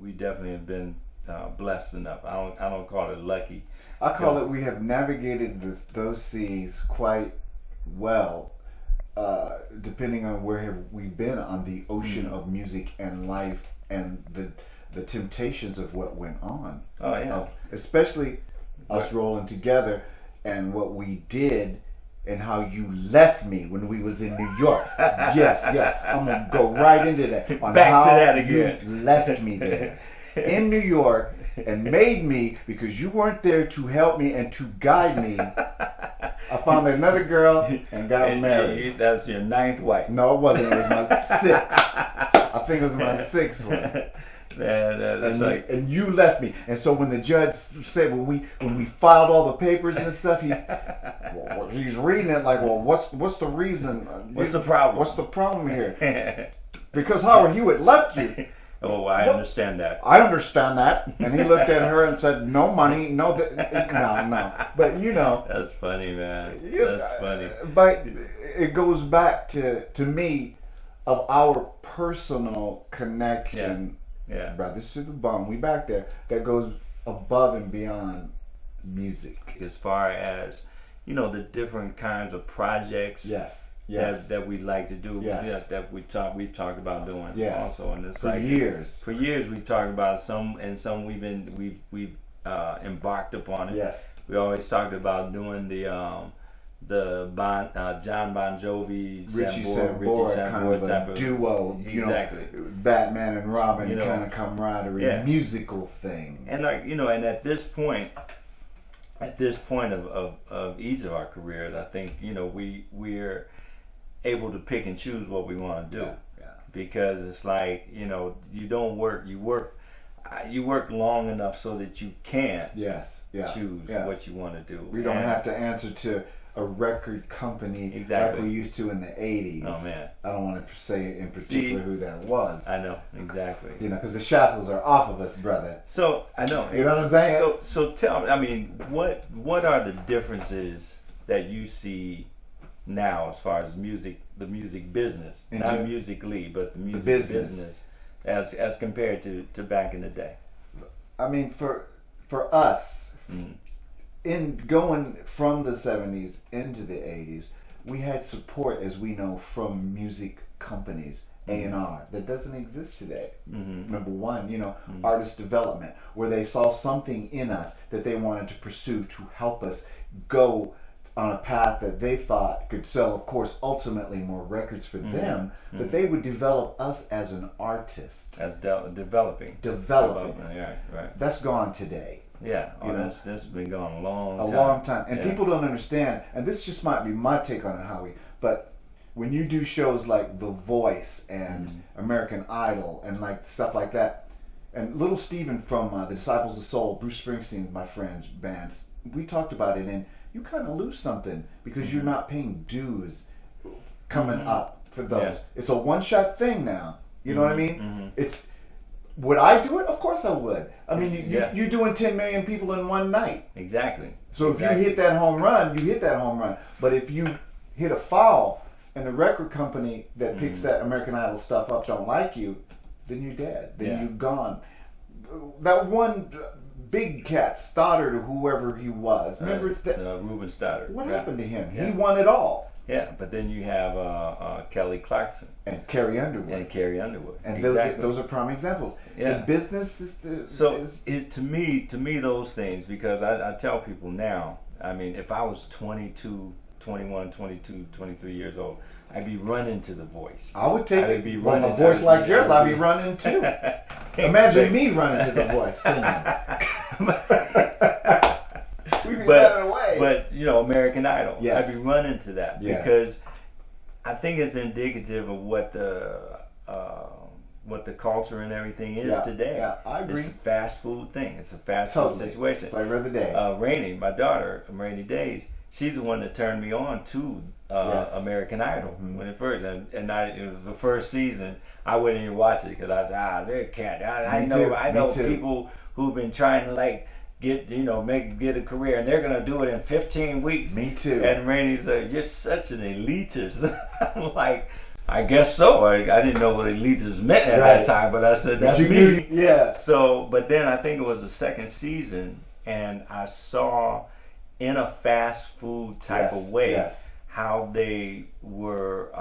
[SPEAKER 1] We definitely have been blessed enough. I don't call it lucky.
[SPEAKER 2] I call it we have navigated those seas quite well, depending on where have we been on the ocean of music and life and the temptations of what went on.
[SPEAKER 1] Oh yeah.
[SPEAKER 2] Especially us rolling together and what we did. And how you left me when we was in New York. Yes. I'm gonna go right into that. On
[SPEAKER 1] Back
[SPEAKER 2] how
[SPEAKER 1] to that again.
[SPEAKER 2] You left me there in New York and made me, because you weren't there to help me and to guide me. I found another girl and got married.
[SPEAKER 1] That's your 9th wife.
[SPEAKER 2] No, it wasn't. It was my 6th. I think it was my 6th one. And you left me, and so when the judge said when we filed all the papers and stuff, he's reading it like, well, what's the reason?
[SPEAKER 1] What's the problem?
[SPEAKER 2] What's the problem here? Because Howard Hewett left you.
[SPEAKER 1] Oh, I understand that.
[SPEAKER 2] I understand that, and he looked at her and said, "No money, no." But
[SPEAKER 1] that's funny, man. That's funny.
[SPEAKER 2] But it goes back to me of our personal connection.
[SPEAKER 1] Yeah.
[SPEAKER 2] Brothers to the bone, we back there. That goes above and beyond music.
[SPEAKER 1] As far as, the different kinds of projects that we like to do, that we've talked about doing also. And it's
[SPEAKER 2] for years.
[SPEAKER 1] For years we've talked about some we've embarked upon it.
[SPEAKER 2] Yes.
[SPEAKER 1] We always talked about doing the John Bon Jovi,
[SPEAKER 2] Richie Sambora kind of
[SPEAKER 1] type
[SPEAKER 2] a duo,
[SPEAKER 1] exactly.
[SPEAKER 2] Batman and Robin kind of camaraderie, musical thing.
[SPEAKER 1] And and at this point of each of our careers, I think we're able to pick and choose what we want to do, because it's like you don't work, you work long enough so that you can choose what you want to do.
[SPEAKER 2] We don't have to answer to a record company like we used to in the 80s.
[SPEAKER 1] Oh man,
[SPEAKER 2] I don't want to say in particular who that was.
[SPEAKER 1] I know exactly.
[SPEAKER 2] Because the shackles are off of us, brother.
[SPEAKER 1] So I know.
[SPEAKER 2] You know what I'm saying?
[SPEAKER 1] So tell me. I mean, what are the differences that you see now as far as the music business, not musically, but the music business, as compared to back in the day?
[SPEAKER 2] I mean, for us. In going from the 70s into the 80s, we had support, as we know, from music companies, A&R, that doesn't exist today. Number one, artist development, where they saw something in us that they wanted to pursue to help us go on a path that they thought could sell, of course, ultimately more records for them, but they would develop us as an artist.
[SPEAKER 1] As developing. Yeah, right.
[SPEAKER 2] That's gone today.
[SPEAKER 1] Yeah, that's been gone a long time.
[SPEAKER 2] And people don't understand, and this just might be my take on it, Howie, but when you do shows like The Voice and American Idol and like stuff like that, and Little Steven from the Disciples of Soul, Bruce Springsteen, my friend's bands, we talked about it, and you kind of lose something because you're not paying dues coming up for those. Yeah. It's a one-shot thing now. You know what I mean? It's would I do it? Of course I would. I mean, you're doing 10 million people in one night.
[SPEAKER 1] Exactly.
[SPEAKER 2] So if you hit that home run, you hit that home run. But if you hit a foul and the record company that picks that American Idol stuff up don't like you, then you're dead. Then you're gone. That one big cat, Stoddard or whoever he was. Remember that?
[SPEAKER 1] Ruben Stoddard.
[SPEAKER 2] What happened to him? Yeah. He won it all.
[SPEAKER 1] Yeah, but then you have Kelly Clarkson
[SPEAKER 2] and Carrie Underwood.
[SPEAKER 1] And
[SPEAKER 2] those are prime examples.
[SPEAKER 1] Yeah.
[SPEAKER 2] The business is
[SPEAKER 1] to me those things, because I tell people now, I mean, if I was 22, 21, 22, 23 years old, I'd be running to The Voice.
[SPEAKER 2] I would take it. With a voice like yours, I'd be running too. Imagine me running to The Voice singing.
[SPEAKER 1] But you know, American Idol.
[SPEAKER 2] Yes.
[SPEAKER 1] I'd be running to that because I think it's indicative of what the culture and everything is today.
[SPEAKER 2] Yeah, I agree.
[SPEAKER 1] It's a fast food thing. It's a fast food situation.
[SPEAKER 2] Flavor of the day.
[SPEAKER 1] Rainy, my daughter, Rainy Days, she's the one that turned me on to American Idol when it first, and it was the first season. I wouldn't even watch it because they're cat. I know people who've been trying to get a career, and they're gonna do it in 15 weeks.
[SPEAKER 2] Me too.
[SPEAKER 1] And Rainy's like, you're such an elitist. I'm like, I guess so. I didn't know what elitist meant at that time, but I said that's me.
[SPEAKER 2] Yeah.
[SPEAKER 1] So, but then I think it was the second season, and I saw in a fast food type of way how they were,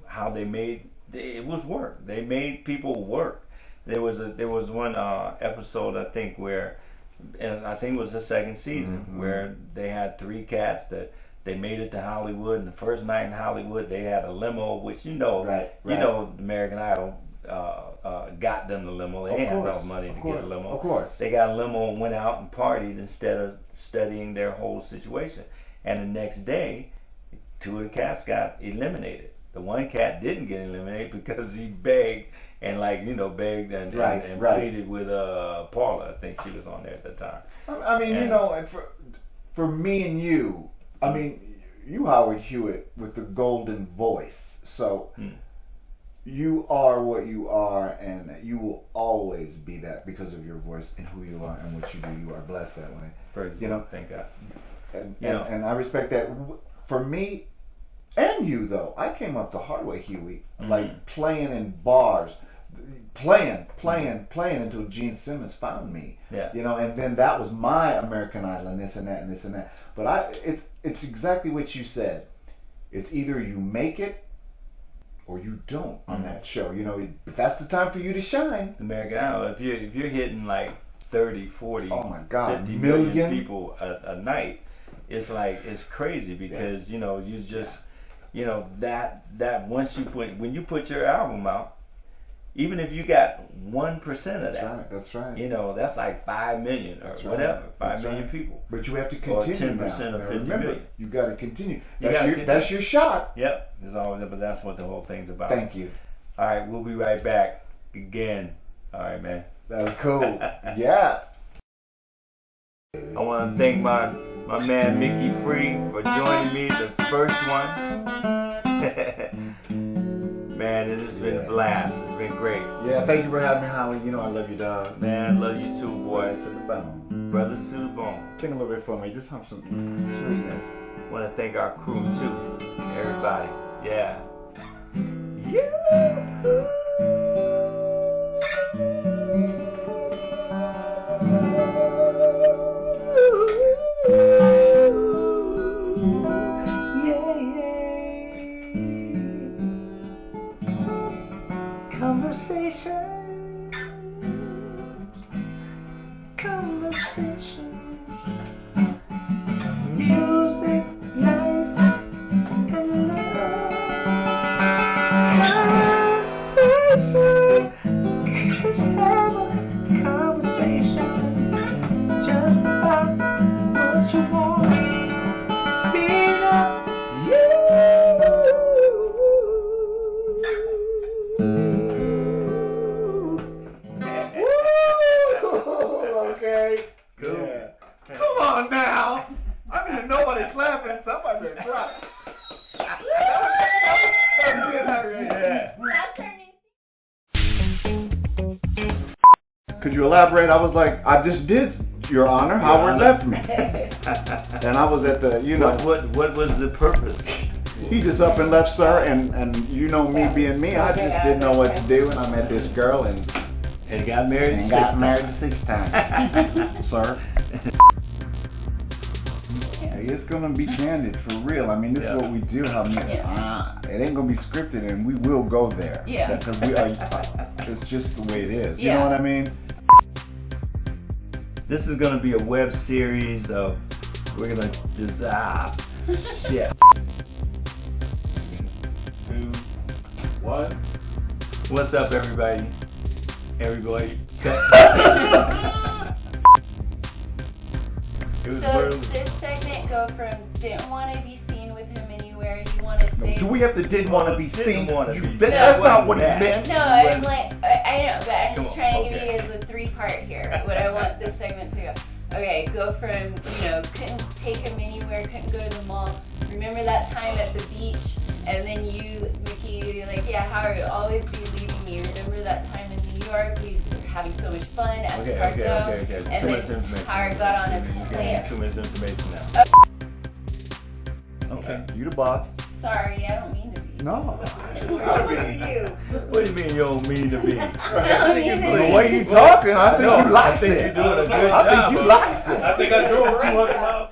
[SPEAKER 1] how they made it was work. They made people work. There was one episode, I think, where. And I think it was the second season where they had 3 cats that they made it to Hollywood, and the first night in Hollywood they had a limo, which you know American Idol got them the limo. They didn't have enough money to get a limo.
[SPEAKER 2] Of course,
[SPEAKER 1] they got a limo and went out and partied instead of studying their whole situation. And the next day, 2 of the cats got eliminated. The one cat didn't get eliminated because he begged and begged and pleaded with Paula. I think she was on there at the time.
[SPEAKER 2] I mean, for me and you, I mean, you Howard Hewett with the golden voice. So you are what you are, and you will always be that because of your voice and who you are and what you do. You are blessed that way.
[SPEAKER 1] Thank God.
[SPEAKER 2] And I respect that. For me and you, though, I came up the hard way, Huey, like playing in bars. Playing until Gene Simmons found me.
[SPEAKER 1] Yeah.
[SPEAKER 2] And then that was my American Idol and this and that and this and that. But it's exactly what you said. It's either you make it or you don't on that show. That's the time for you to shine.
[SPEAKER 1] American Idol. If you're hitting 30, 40,
[SPEAKER 2] oh my God,
[SPEAKER 1] 50 million people a night, it's crazy because you just that once when you put your album out. Even if you got 1% of that,
[SPEAKER 2] that's right.
[SPEAKER 1] That's like 5 million or whatever, 5 million people.
[SPEAKER 2] But you have to continue.
[SPEAKER 1] Or 10% of 50 million.
[SPEAKER 2] You got to continue. That's your shot.
[SPEAKER 1] Yep. But that's what the whole thing's about.
[SPEAKER 2] Thank you.
[SPEAKER 1] All right, we'll be right back again. All right, man.
[SPEAKER 2] That was cool. Yeah.
[SPEAKER 1] I want to thank my man Micki Free for joining me, the first one. Man, it has been a blast. It's been great.
[SPEAKER 2] Yeah, thank you for having me, Howie. I love you, dog.
[SPEAKER 1] Man, love you too, boy.
[SPEAKER 2] Brothers to the bone.
[SPEAKER 1] Brothers to the bone.
[SPEAKER 2] Sing a little bit for me. Just have some sweetness.
[SPEAKER 1] Want to thank our crew too. Everybody. Yeah. Yeah. Conversations, music.
[SPEAKER 2] Could you elaborate? I was like, I just did, Your Honor. Howard left me. And I was at the, you know.
[SPEAKER 1] What was the purpose?
[SPEAKER 2] He just up and left, sir, and you know me being me, I just didn't know what to do, and I met this girl and
[SPEAKER 1] got married
[SPEAKER 2] the sixth time. Sir. Hey, it's gonna be candid for real. I mean, this is what we do. I mean, it ain't gonna be scripted, and we will go there.
[SPEAKER 4] Yeah.
[SPEAKER 2] Because we are. It's just the way it is. You know what I mean?
[SPEAKER 1] This is gonna be a web series of. We're gonna just shit.
[SPEAKER 2] 2, 1.
[SPEAKER 1] What's up, everybody? Everybody.
[SPEAKER 4] So this segment go from didn't want to be seen with him anywhere. You want to say?
[SPEAKER 2] Do we have to didn't want to be seen?
[SPEAKER 1] Be
[SPEAKER 2] That's not what he meant.
[SPEAKER 4] No, I'm like I know, but I'm just trying to give you guys a 3-part here. What I want this segment to go. Okay, go from couldn't take him anywhere, couldn't go to the mall. Remember that time at the beach, and then you, Micki, you're like, yeah, Howard, you'll always be leaving me. Remember that time in New York, we were having so much fun at Sparko, and then Howard got on a plane.
[SPEAKER 1] Too much information now.
[SPEAKER 2] Okay, you the boss.
[SPEAKER 4] Sorry, I don't mean to be.
[SPEAKER 2] No.
[SPEAKER 1] What do you mean you don't mean to be?
[SPEAKER 2] The way you talking, I think you likes it.
[SPEAKER 1] You're doing a good job.
[SPEAKER 2] I think you likes it.
[SPEAKER 5] I think I drove 200 miles.